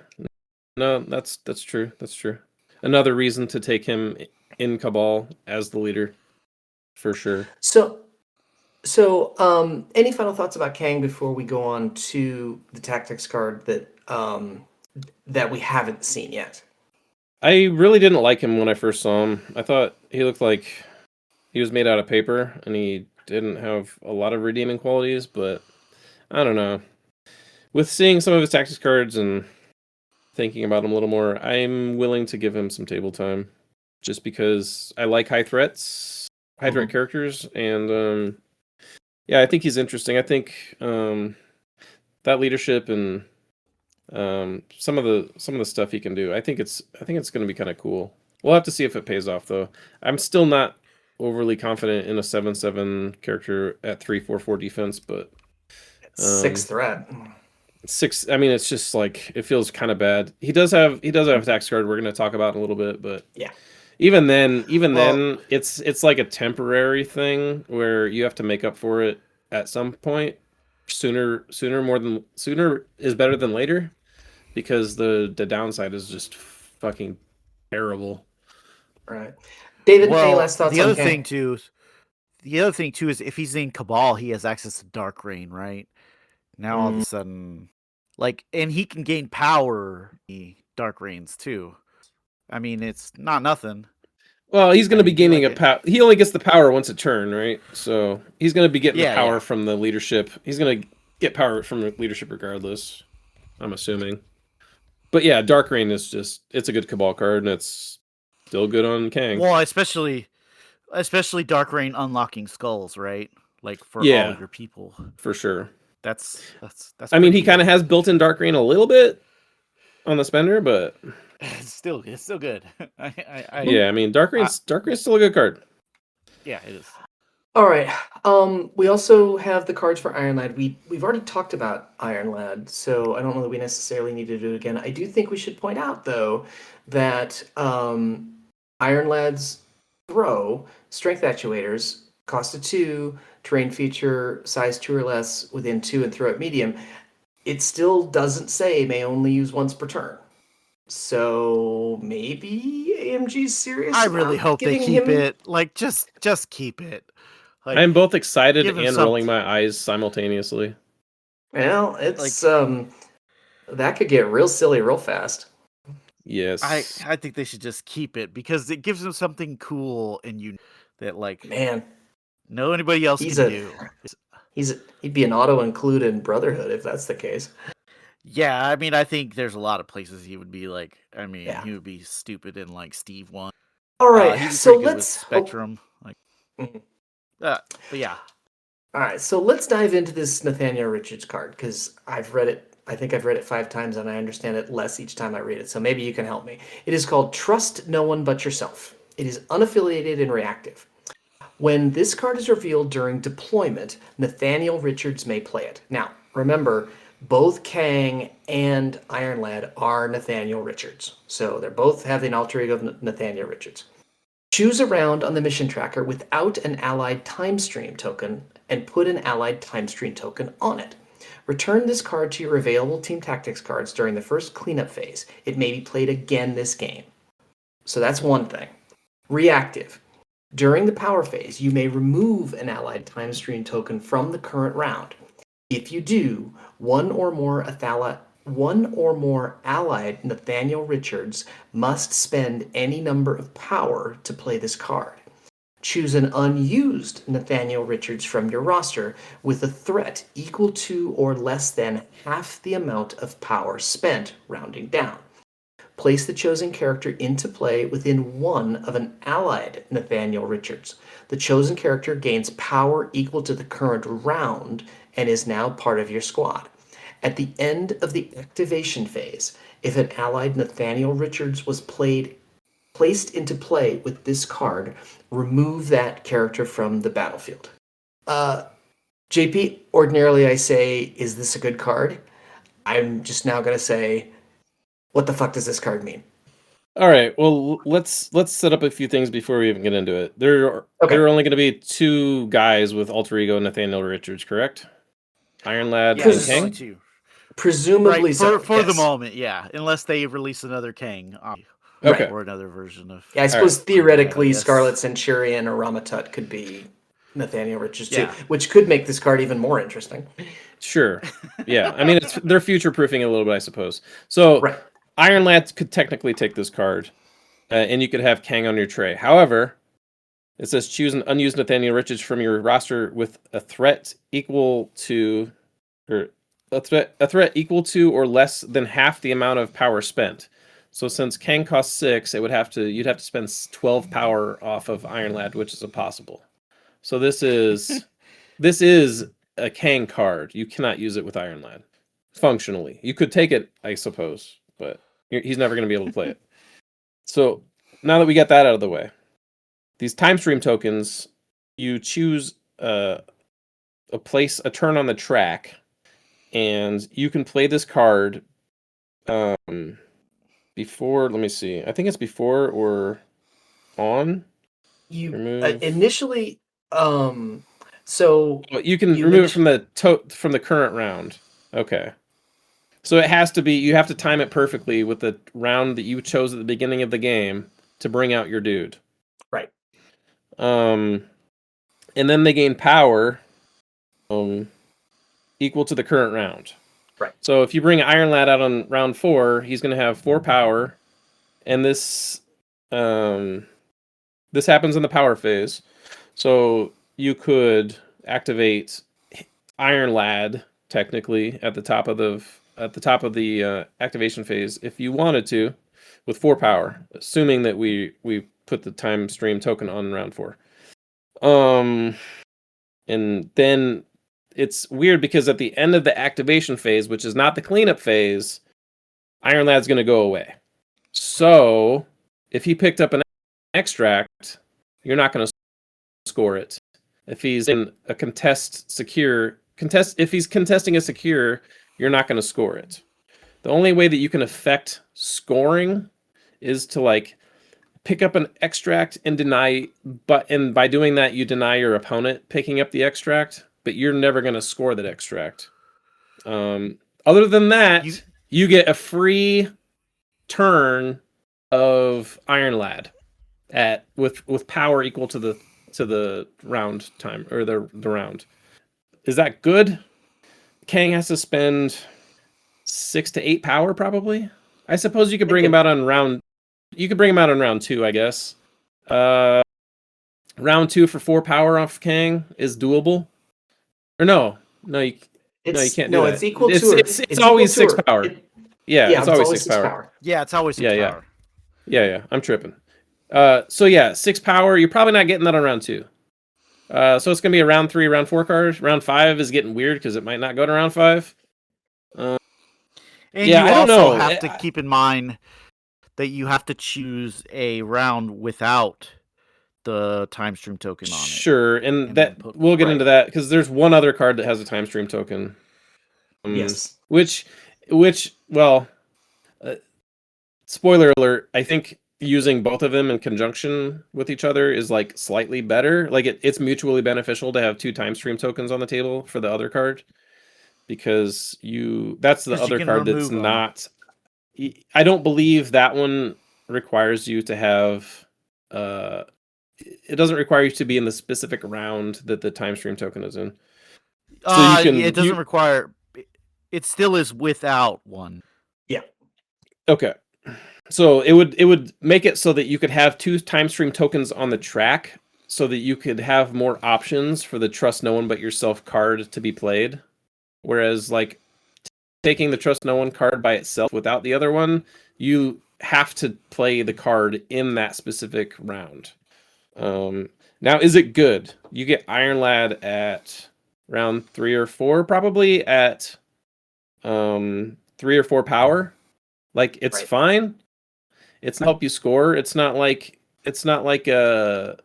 Speaker 4: No, that's true. That's true. Another reason to take him in Cabal as the leader, for sure.
Speaker 1: So, any final thoughts about Kang before we go on to the tactics card that we haven't seen yet?
Speaker 4: I really didn't like him when I first saw him. I thought he looked like he was made out of paper, and he didn't have a lot of redeeming qualities, but I don't know. With seeing some of his tactics cards and thinking about him a little more, I'm willing to give him some table time, just because I like high threat characters, and yeah, I think he's interesting. I think that leadership and some of the stuff he can do, I think it's going to be kind of cool. We'll have to see if it pays off, though. I'm still not overly confident in a 7/7 character at 3/4/4 defense, but
Speaker 1: 6 threat.
Speaker 4: 6. I mean, it's just like it feels kind of bad. He does have a tax card we're going to talk about in a little bit, but
Speaker 1: Yeah.
Speaker 4: Even then, it's like a temporary thing where you have to make up for it at some point. Sooner is better than later, because the downside is just fucking terrible.
Speaker 1: Right. David, any
Speaker 3: Well,
Speaker 1: last thoughts
Speaker 3: the
Speaker 1: on
Speaker 3: other
Speaker 1: Kang?
Speaker 3: thing too is if he's in Cabal, he has access to Dark Rain, right? Now all of a sudden, and he can gain power. Dark Rains too. I mean, it's not nothing.
Speaker 4: Well, he's going to be gaining
Speaker 3: like
Speaker 4: a power. He only gets the power once a turn, right? So he's going to be getting the power
Speaker 3: Yeah.
Speaker 4: from the leadership. He's going to get power from the leadership regardless, I'm assuming. But yeah, Dark Rain is it's a good Cabal card, and it's still good on Kang.
Speaker 3: Well, especially Dark Rain unlocking skulls, right? Like for all
Speaker 4: Yeah.
Speaker 3: of your people.
Speaker 4: For sure.
Speaker 3: That's
Speaker 4: I mean,
Speaker 3: pretty
Speaker 4: he kind of has built-in Dark Rain a little bit on the spender, but
Speaker 3: it's still good.
Speaker 4: yeah, I mean, Dark Rain's still a good card.
Speaker 3: Yeah, it is.
Speaker 1: All right. We also have the cards for Iron Lad. We've already talked about Iron Lad, so I don't know that we necessarily need to do it again. I do think we should point out, though, that Iron Lad's throw, strength actuators, cost of 2, terrain feature, size 2 or less, within 2, and throw at medium. It still doesn't say may only use once per turn. So maybe AMG's serious.
Speaker 3: I really
Speaker 1: about
Speaker 3: hope they
Speaker 1: giving
Speaker 3: keep
Speaker 1: him-
Speaker 3: it. Like just keep it. Like,
Speaker 4: I'm both excited
Speaker 3: give him
Speaker 4: and rolling my eyes simultaneously.
Speaker 1: Well, it's that could get real silly real fast.
Speaker 4: Yes.
Speaker 3: I think they should just keep it because it gives them something cool and unique that
Speaker 1: Man,
Speaker 3: anybody else
Speaker 1: he's
Speaker 3: can
Speaker 1: a-
Speaker 3: do.
Speaker 1: he'd be an auto include in Brotherhood if that's the case.
Speaker 3: Yeah, I mean, I think there's a lot of places he would be like. I mean,
Speaker 1: Yeah.
Speaker 3: he would be stupid in like Steve one.
Speaker 1: All right,
Speaker 3: he'd be
Speaker 1: so
Speaker 3: pretty good with
Speaker 1: let's
Speaker 3: Spectrum.
Speaker 1: Mhm.
Speaker 3: But yeah,
Speaker 1: All right, so let's dive into this Nathaniel Richards card because I've read it. I think I've read it 5 times and I understand it less each time I read it. So maybe you can help me. It is called Trust No One But Yourself. It is unaffiliated and reactive. When this card is revealed during deployment, Nathaniel Richards may play it. Now, remember, both Kang and Iron Lad are Nathaniel Richards. So they both have the alter ego of Nathaniel Richards. Choose a round on the mission tracker without an allied time stream token and put an allied time stream token on it. Return this card to your available team tactics cards during the first cleanup phase. It may be played again this game. So that's one thing. Reactive. During the power phase, you may remove an allied time stream token from the current round. If you do, one or more allied Nathaniel Richards must spend any number of power to play this card. Choose an unused Nathaniel Richards from your roster with a threat equal to or less than half the amount of power spent, rounding down. Place the chosen character into play within one of an allied Nathaniel Richards. The chosen character gains power equal to the current round and is now part of your squad. At the end of the activation phase, if an allied Nathaniel Richards was played placed into play with this card remove that character from the battlefield. JP, ordinarily I say, is this a good card? I'm just now going to say, what the fuck does this card mean?
Speaker 4: All right. Well, let's set up a few things before we even get into it. There are only going to be 2 guys with alter ego Nathaniel Richards, correct? Iron Lad
Speaker 3: Yeah,
Speaker 4: and
Speaker 3: there's only
Speaker 4: King.
Speaker 3: 2.
Speaker 1: Presumably
Speaker 3: Right,
Speaker 1: so.
Speaker 3: for the
Speaker 1: yes.
Speaker 3: moment, yeah. Unless they release another King.
Speaker 4: Okay.
Speaker 3: Or another version of.
Speaker 1: Yeah, I suppose
Speaker 4: right.
Speaker 1: theoretically
Speaker 3: Yes.
Speaker 1: Scarlet Centurion or Ramatut could be Nathaniel Richards too,
Speaker 3: Yeah.
Speaker 1: which could make this card even more interesting.
Speaker 4: Sure. Yeah. I mean, they're future proofing a little bit, I suppose. So
Speaker 1: Right.
Speaker 4: Iron Lad could technically take this card, and you could have Kang on your tray. However, it says choose an unused Nathaniel Richards from your roster with a threat equal to, or a threat equal to or less than half the amount of power spent. So since Kang costs 6, you'd have to spend 12 power off of Iron Lad, which is impossible. So this is a Kang card. You cannot use it with Iron Lad. Functionally. You could take it, I suppose, but he's never going to be able to play it. So now that we got that out of the way, these time stream tokens, you choose a turn on the track, and you can play this card before, let me see. I think it's before or on.
Speaker 1: You
Speaker 4: Remove.
Speaker 1: initially so
Speaker 4: You can remove it from the current round. Okay. So it has to be, you have to time it perfectly with the round that you chose at the beginning of the game to bring out your dude.
Speaker 1: Right.
Speaker 4: And then they gain power equal to the current round.
Speaker 1: Right.
Speaker 4: So if you bring Iron Lad out on round 4, he's going to have 4 power, and this happens in the power phase. So you could activate Iron Lad technically at the top of the activation phase if you wanted to, with 4 power, assuming that we put the time stream token on round 4. And then it's weird because at the end of the activation phase, which is not the cleanup phase, Iron Lad's going to go away. So if he picked up an extract, you're not going to score it. If he's in a if he's contesting a secure, you're not going to score it. The only way that you can affect scoring is to pick up an extract and deny, and by doing that you deny your opponent picking up the extract, but you're never going to score that extract. Other than that, you get a free turn of Iron Lad with power equal to the round time, or the round. Is that good? Kang has to spend 6 to 8 power probably. I suppose you could bring him out on round. You could bring him out on round 2, I guess. Round 2 for 4 power off Kang is doable. Or no, you can't do that.
Speaker 1: It's equal to.
Speaker 4: It's always 6 power. It's always 6 power.
Speaker 3: Yeah, it's always 6 power.
Speaker 4: Yeah. I'm tripping. 6 power. You're probably not getting that on round 2. So it's gonna be a round 3, round 4 card. Round 5 is getting weird because it might not go to round 5.
Speaker 3: And
Speaker 4: you
Speaker 3: also have to keep in mind that you have to choose a round without the time stream token on it.
Speaker 4: Sure, and that we'll get into that because there's one other card that has a time stream token.
Speaker 1: Yes.
Speaker 4: Which, spoiler alert, I think using both of them in conjunction with each other is slightly better. It's mutually beneficial to have 2 time stream tokens on the table for the other card, because that's the other card that's not. I don't believe that one requires you to have. It doesn't require you to be in the specific round that the time stream token is in. So
Speaker 3: it doesn't require. It still is without one.
Speaker 1: Yeah.
Speaker 4: Okay. So it would make it so that you could have 2 time stream tokens on the track, so that you could have more options for the Trust No One But Yourself card to be played. Whereas taking the Trust No One card by itself without the other one, you have to play the card in that specific round. Now, is it good? You get Iron Lad at round 3 or 4, probably at 3 or 4 power. It's fine. It's not help you score. It's not like Mr.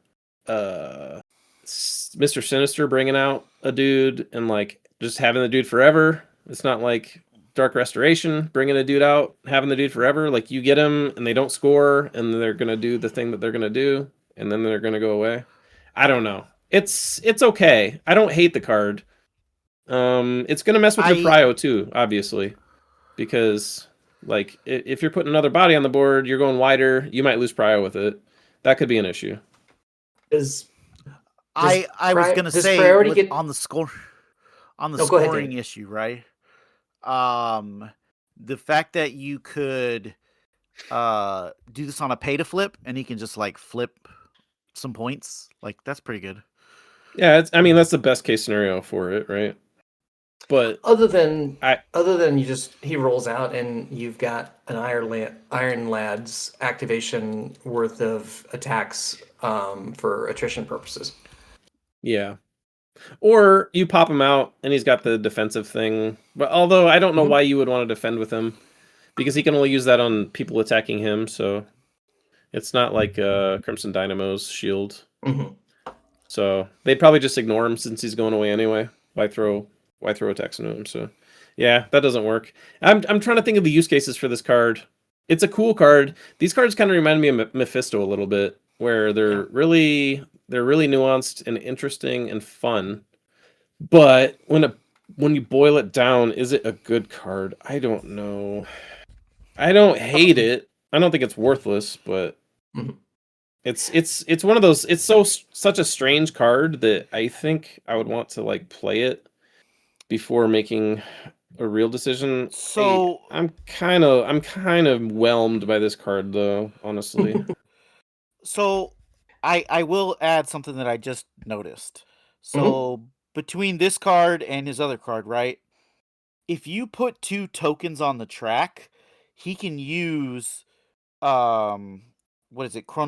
Speaker 4: Sinister bringing out a dude and like just having the dude forever. It's not like Dark Restoration bringing a dude out, having the dude forever. Like you get him and they don't score and they're gonna do the thing that they're gonna do and then they're gonna go away. I don't know. It's okay. I don't hate the card. It's gonna mess with your prio too, obviously, because like if you're putting another body on the board, you're going wider. You might lose prio with it. That could be an issue.
Speaker 3: I was gonna say on the scoring issue, right? The fact that you could do this on a pay to flip and he can just like flip some points, like that's pretty good.
Speaker 4: Yeah, I mean that's the best case scenario for it, right? But
Speaker 1: other than he rolls out and you've got an Iron Lad's activation worth of attacks for attrition purposes.
Speaker 4: Yeah. Or you pop him out and he's got the defensive thing. But although I don't know why you would want to defend with him, because he can only use that on people attacking him, so it's not like Crimson Dynamo's shield.
Speaker 1: Mm-hmm.
Speaker 4: So they'd probably just ignore him since he's going away anyway. Why throw attacks into him? So yeah, that doesn't work. I'm trying to think of the use cases for this card. It's a cool card. These cards kind of remind me of Mephisto a little bit, where they're really nuanced and interesting and fun. But when you boil it down, is it a good card? I don't know. I don't hate it. I don't think it's worthless, but it's one of those. It's such a strange card that I think I would want to like play it before making a real decision.
Speaker 3: So
Speaker 4: I'm kind of whelmed by this card, though. Honestly.
Speaker 3: So I will add something that I just noticed. So between this card and his other card, right? If you put 2 tokens on the track, he can use chrono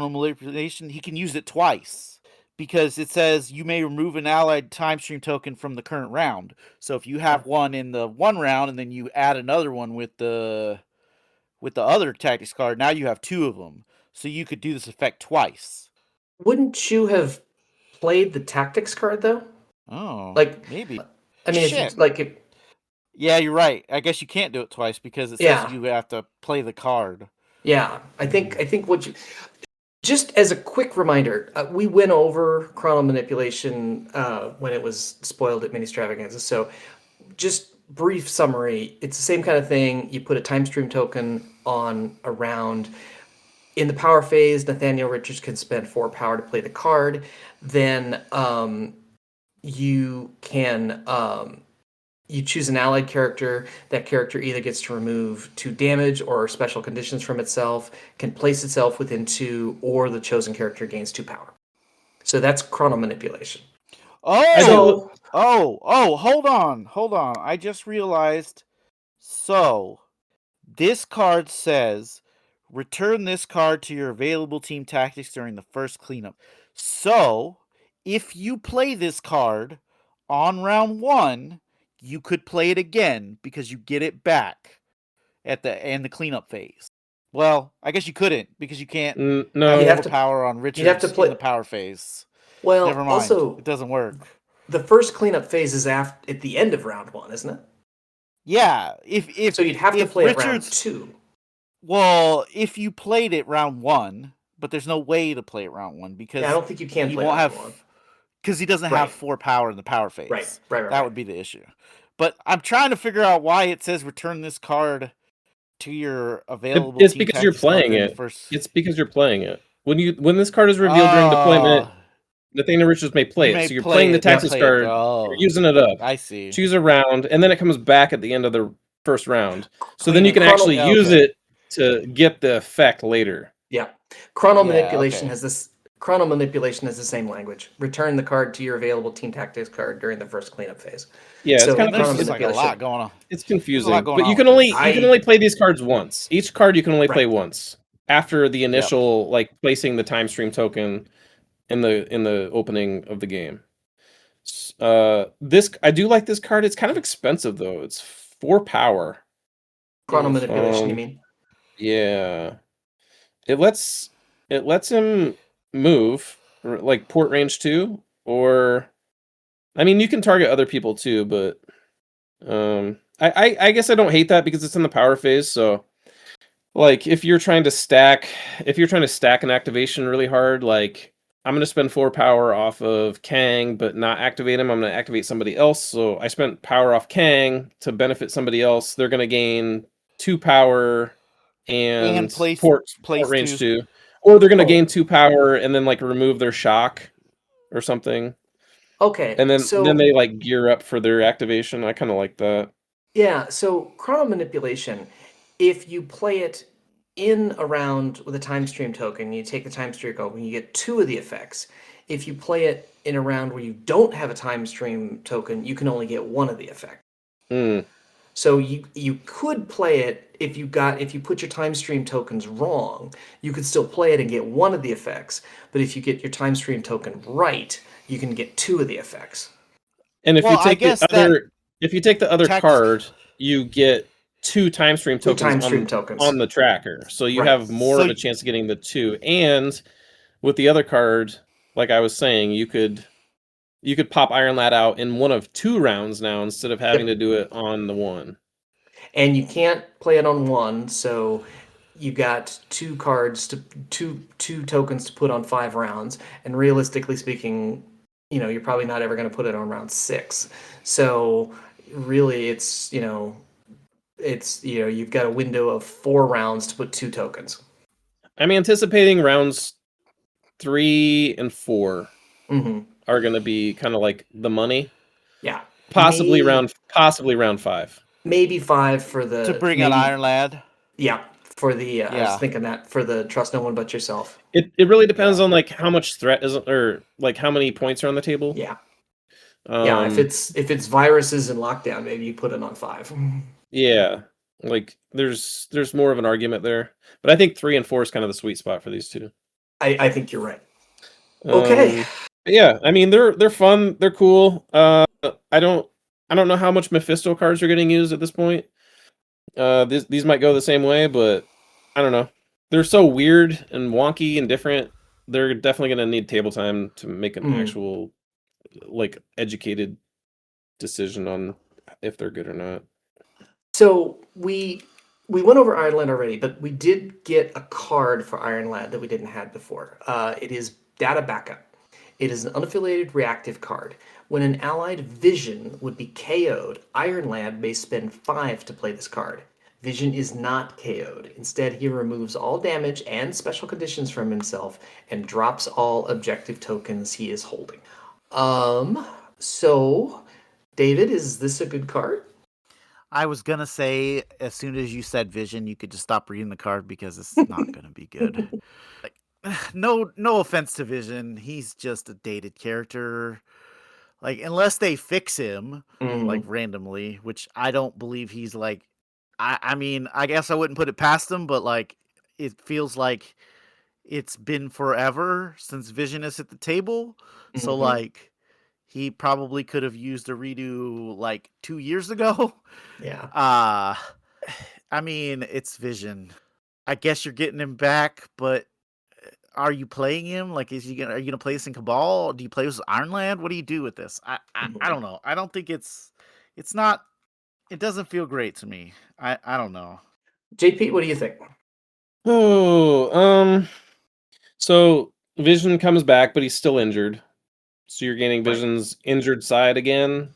Speaker 3: manipulation. He can use it twice because it says you may remove an allied time stream token from the current round. So if you have one in the one round and then you add another one with the other tactics card, now you have 2 of them. So you could do this effect twice.
Speaker 1: Wouldn't you have played the tactics card though?
Speaker 3: Oh,
Speaker 1: like
Speaker 3: maybe.
Speaker 1: I mean,
Speaker 3: yeah, you're right. I guess you can't do it twice because it says you have to play the card.
Speaker 1: Yeah, I think what you. Just as a quick reminder, we went over chrono manipulation when it was spoiled at Mini Stravaganza. So, just brief summary: it's the same kind of thing. You put a time stream token on a round. In the power phase, Nathaniel Richards can spend 4 power to play the card. Then you can you choose an allied character. That character either gets to remove 2 damage or special conditions from itself, can place itself within 2, or the chosen character gains 2 power. So that's chrono manipulation.
Speaker 3: Hold on. I just realized. So this card says return this card to your available team tactics during the first cleanup. So if you play this card on round 1, you could play it again because you get it back at the end of the cleanup phase. Well, I guess you couldn't because you can't have power on Richards in the power phase.
Speaker 1: Well,
Speaker 3: never mind.
Speaker 1: Also,
Speaker 3: it doesn't work.
Speaker 1: The first cleanup phase is at the end of round 1, isn't it?
Speaker 3: Yeah. If
Speaker 1: so you'd have to play Richards, it round 2.
Speaker 3: Well, if you played it round 1, but there's no way to play it round 1 because
Speaker 1: I don't think you can play round 1.
Speaker 3: Because he doesn't have 4 power in the power phase.
Speaker 1: Right.
Speaker 3: That would be the issue. But I'm trying to figure out why it says return this card to your available.
Speaker 4: It's because you're playing it. It's because you're playing it. When this card is revealed during deployment, Nathaniel Richards may play it. So you're playing the tactics card. You're using it up.
Speaker 3: I see.
Speaker 4: Choose a round, and then it comes back at the end of the first round. So then you can actually use it to get the effect later.
Speaker 1: Yeah. Chrono manipulation has this. Chrono manipulation is the same language. Return the card to your available team tactics card during the first cleanup phase.
Speaker 4: Yeah,
Speaker 3: so it's kind of like a lot going on.
Speaker 4: It's confusing, but you can only play these cards once. Each card you can only play once after the initial like placing the time stream token in the opening of the game. I do like this card. It's kind of expensive though. It's 4 power.
Speaker 1: Chrono manipulation, you mean?
Speaker 4: Yeah. it lets him move, like port range 2, or I mean, you can target other people too, but I guess I don't hate that because it's in the power phase. So like if you're trying to stack an activation really hard, like I'm gonna spend 4 power off of Kang, but not activate him. I'm gonna activate somebody else. So I spent power off Kang to benefit somebody else. They're gonna gain 2 power and
Speaker 3: place
Speaker 4: port range
Speaker 3: 2.
Speaker 4: 2, or they're gonna
Speaker 1: Oh.
Speaker 4: gain 2 power and then like remove their shock or something,
Speaker 1: Okay,
Speaker 4: and then
Speaker 1: so
Speaker 4: they like gear up for their activation. I kind of like that.
Speaker 1: yeah, so chrono manipulation, if you play it in a round with a time stream token, you take the time stream token, you get 2 of the effects. If you play it in a round where you don't have a time stream token, you can only get 1 of the effects.
Speaker 4: Mm.
Speaker 1: So you could play it if you put your time stream tokens wrong, you could still play it and get 1 of the effects. But if you get your time stream token right, you can get 2 of the effects.
Speaker 4: And if
Speaker 3: Well,
Speaker 4: you
Speaker 3: I
Speaker 4: take the
Speaker 3: guess that
Speaker 4: other
Speaker 3: tech-
Speaker 4: card, you get 2 time stream
Speaker 1: 2
Speaker 4: tokens
Speaker 1: time stream tokens.
Speaker 4: on the tracker. So you
Speaker 1: Right.
Speaker 4: have more
Speaker 3: So-
Speaker 4: of a chance of getting the 2. And with the other card, like I was saying, you could pop Iron Lad out in one of 2 rounds now instead of having to do it on the 1.
Speaker 1: And you can't play it on 1, so you got 2 cards to two tokens to put on 5 rounds. And realistically speaking, you're probably not ever going to put it on round 6. So really, it's you've got a window of 4 rounds to put 2 tokens.
Speaker 4: I'm anticipating rounds 3 and 4
Speaker 1: Mm-hmm.
Speaker 4: are going to be kind of like the money.
Speaker 1: Yeah,
Speaker 4: Possibly round 5.
Speaker 1: maybe 5 for the
Speaker 3: to bring an Iron Lad.
Speaker 1: Yeah, for the I was
Speaker 3: Yeah.
Speaker 1: thinking that for the trust no one but yourself.
Speaker 4: It really depends on like how much threat is, or like how many points are on the table.
Speaker 1: Yeah, yeah. If it's viruses and lockdown, maybe you put it on 5.
Speaker 4: Yeah, like there's more of an argument there, but I think 3 and 4 is kind of the sweet spot for these two.
Speaker 1: I think you're right. Okay.
Speaker 4: Yeah, I mean they're fun, they're cool. I don't know how much Mephisto cards are getting used at this point. These might go the same way, but I don't know. They're so weird and wonky and different. They're definitely going to need table time to make an actual like educated decision on if they're good or not.
Speaker 1: So we went over Iron Lad already, but we did get a card for Iron Lad that we didn't have before. It is Data Backup. It is an unaffiliated reactive card. When an allied Vision would be KO'd, Iron Lad may spend 5 to play this card. Vision is not KO'd. Instead, he removes all damage and special conditions from himself and drops all objective tokens he is holding. So, David, is this a good card?
Speaker 3: I was gonna say as soon as you said Vision, you could just stop reading the card because it's not gonna be good. Like, no offense to Vision, he's just a dated character. Like, unless they fix him like randomly, which I don't believe he's like. I mean, I guess I wouldn't put it past him, but like, it feels like it's been forever since Vision is at the table. So like, he probably could have used a redo like 2 years ago.
Speaker 1: Yeah.
Speaker 3: I mean, it's Vision. I guess you're getting him back, but are you playing him? Like, are you gonna play this in Cabal? Do you play this with Iron Lad? What do you do with this? I don't know. I don't think it's not. It doesn't feel great to me. I don't know.
Speaker 1: JP, what do you think?
Speaker 4: So Vision comes back, but he's still injured. So you're gaining Vision's injured side again.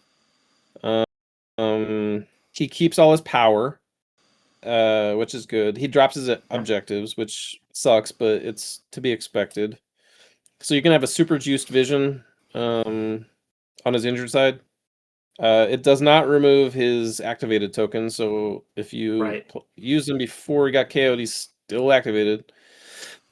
Speaker 4: He keeps all his power, which is good. He drops his objectives, which sucks, but it's to be expected. So you can have a super juiced Vision on his injured side. It does not remove his activated token, so if you use him before he got KO'd, he's still activated.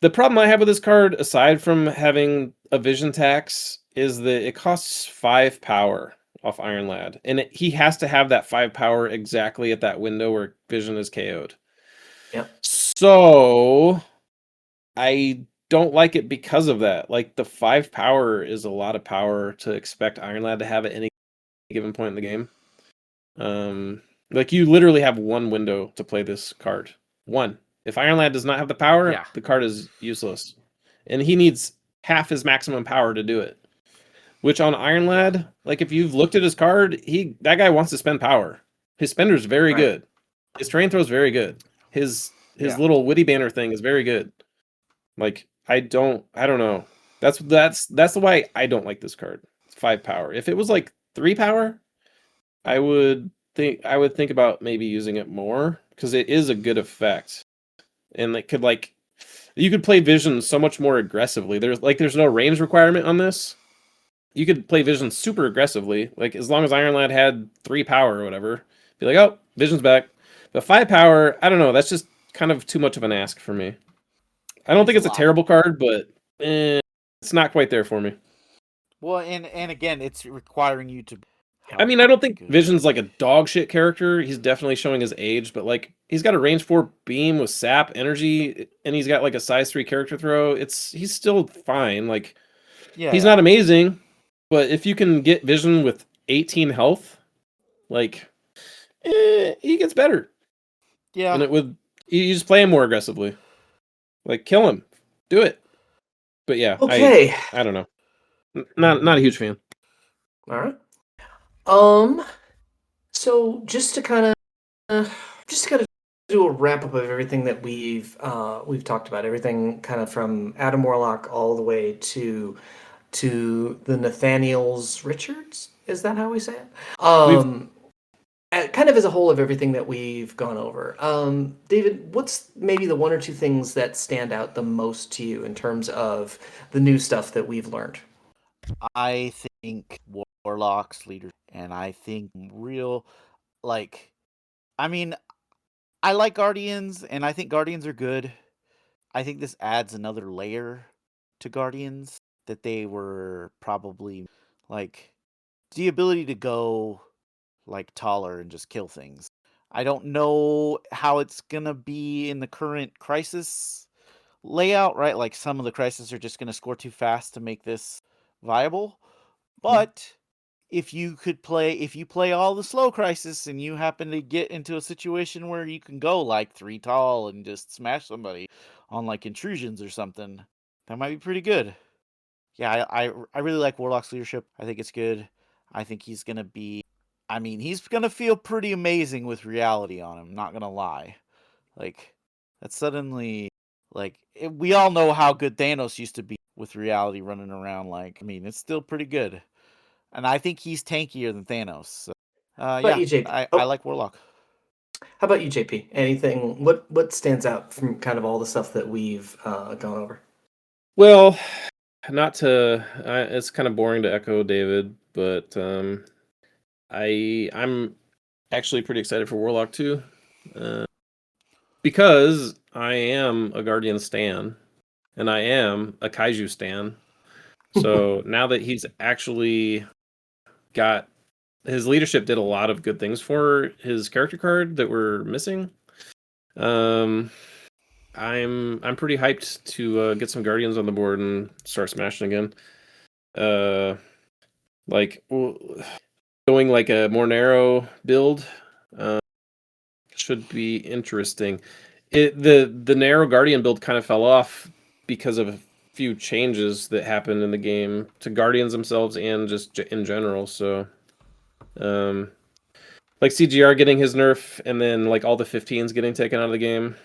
Speaker 4: The problem I have with this card, aside from having a Vision tax, is that it costs 5 power off Iron Lad, and he has to have that 5 power exactly at that window where Vision is KO'd.
Speaker 1: Yep.
Speaker 4: So I don't like it because of that. Like, the 5 power is a lot of power to expect Iron Lad to have at any given point in the game. Like, you literally have 1 window to play this card. 1. If Iron Lad does not have the power,
Speaker 3: Yeah.
Speaker 4: the card is useless. And he needs half his maximum power to do it. Which on Iron Lad, like if you've looked at his card, that guy wants to spend power. His spender's very
Speaker 1: Right.
Speaker 4: good. His terrain throw's very good. His
Speaker 3: Yeah.
Speaker 4: little Witty Banter thing is very good. Like I don't know. That's the why I don't like this card. It's 5 power. If it was like 3 power, I would think about maybe using it more because it is a good effect. And it could you could play Vision so much more aggressively. There's no range requirement on this. You could play Vision super aggressively, like as long as Iron Lad had 3 power or whatever. Be like, oh, Vision's back. But 5 power, I don't know. That's just kind of too much of an ask for me. I don't think it's a terrible card, but it's not quite there for me.
Speaker 3: Well, and again, it's requiring you to.
Speaker 4: I mean, I don't think Vision's like a dog shit character. He's definitely showing his age, but like he's got a range 4 beam with sap energy, and he's got like a size 3 character throw. He's still fine. Like, he's not amazing, but if you can get Vision with 18 health, like, he gets better.
Speaker 3: Yeah,
Speaker 4: and you just play him more aggressively, like kill him, do it. But yeah,
Speaker 1: Okay.
Speaker 4: I don't know. Not a huge fan.
Speaker 1: All right. So just to kind of do a wrap up of everything that we've talked about, everything kind of from Adam Warlock all the way to the Nathaniels Richards. Is that how we say it? Kind of as a whole of everything that we've gone over. David, what's maybe the 1 or 2 things that stand out the most to you in terms of the new stuff that we've learned?
Speaker 3: I think Warlocks leaders, and I think I mean, I like Guardians, and I think Guardians are good. I think this adds another layer to Guardians that they were probably like the ability to go like taller and just kill things. I don't know how it's gonna be in the current Crisis layout, right? Like some of the Crisis are just gonna score too fast to make this viable. But if you play all the slow Crisis and you happen to get into a situation where you can go like 3 tall and just smash somebody on like intrusions or something, that might be pretty good. Yeah, I really like Warlock's leadership. I think it's good. I think he's gonna feel pretty amazing with reality on him, not gonna lie. Like, that's suddenly we all know how good Thanos used to be with reality running around. It's still pretty good. And I think he's tankier than Thanos. So,
Speaker 1: about you, JP?
Speaker 3: I like Warlock.
Speaker 1: How about you, JP? Anything? What stands out from kind of all the stuff that we've gone over?
Speaker 4: Well, it's kind of boring to echo David, but I'm actually pretty excited for Warlock too, because I am a Guardian stan, and I am a Kaiju stan. So now that he's actually got his leadership, did a lot of good things for his character card that we're missing. I'm pretty hyped to get some Guardians on the board and start smashing again. Going like a more narrow build should be interesting. The narrow Guardian build kind of fell off because of a few changes that happened in the game to Guardians themselves and just in general. So, like CGR getting his nerf and then like all the 15s getting taken out of the game,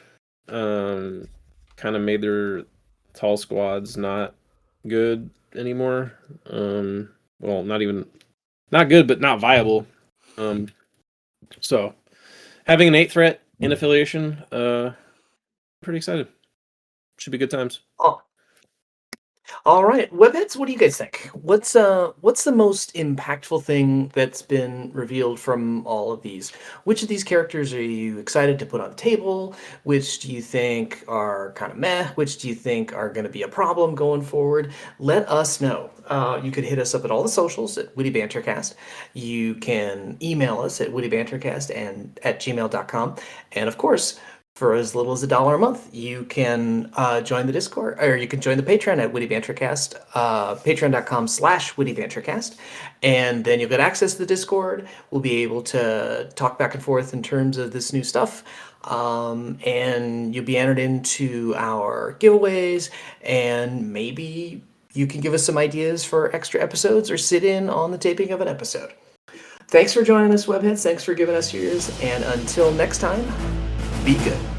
Speaker 4: kind of made their tall squads not good anymore. Well, not good, but not viable. So having an 8 threat in affiliation, pretty excited. Should be good times.
Speaker 1: Oh. All right, Webheads, what do you guys think? What's the most impactful thing that's been revealed from all of these? Which of these characters are you excited to put on the table? Which do you think are kind of meh? Which do you think are going to be a problem going forward? Let us know. You could hit us up at all the socials at Witty Bantercast. You can email us at wittybantercast and at gmail.com. And of course, for as little as $1 a month, you can join the Discord, or you can join the Patreon at Witty Bantercast, patreon.com/Witty Bantercast, and then you'll get access to the Discord. We'll be able to talk back and forth in terms of this new stuff, and you'll be entered into our giveaways, and maybe you can give us some ideas for extra episodes or sit in on the taping of an episode. Thanks for joining us, Webheads. Thanks for giving us yours, and until next time, be good.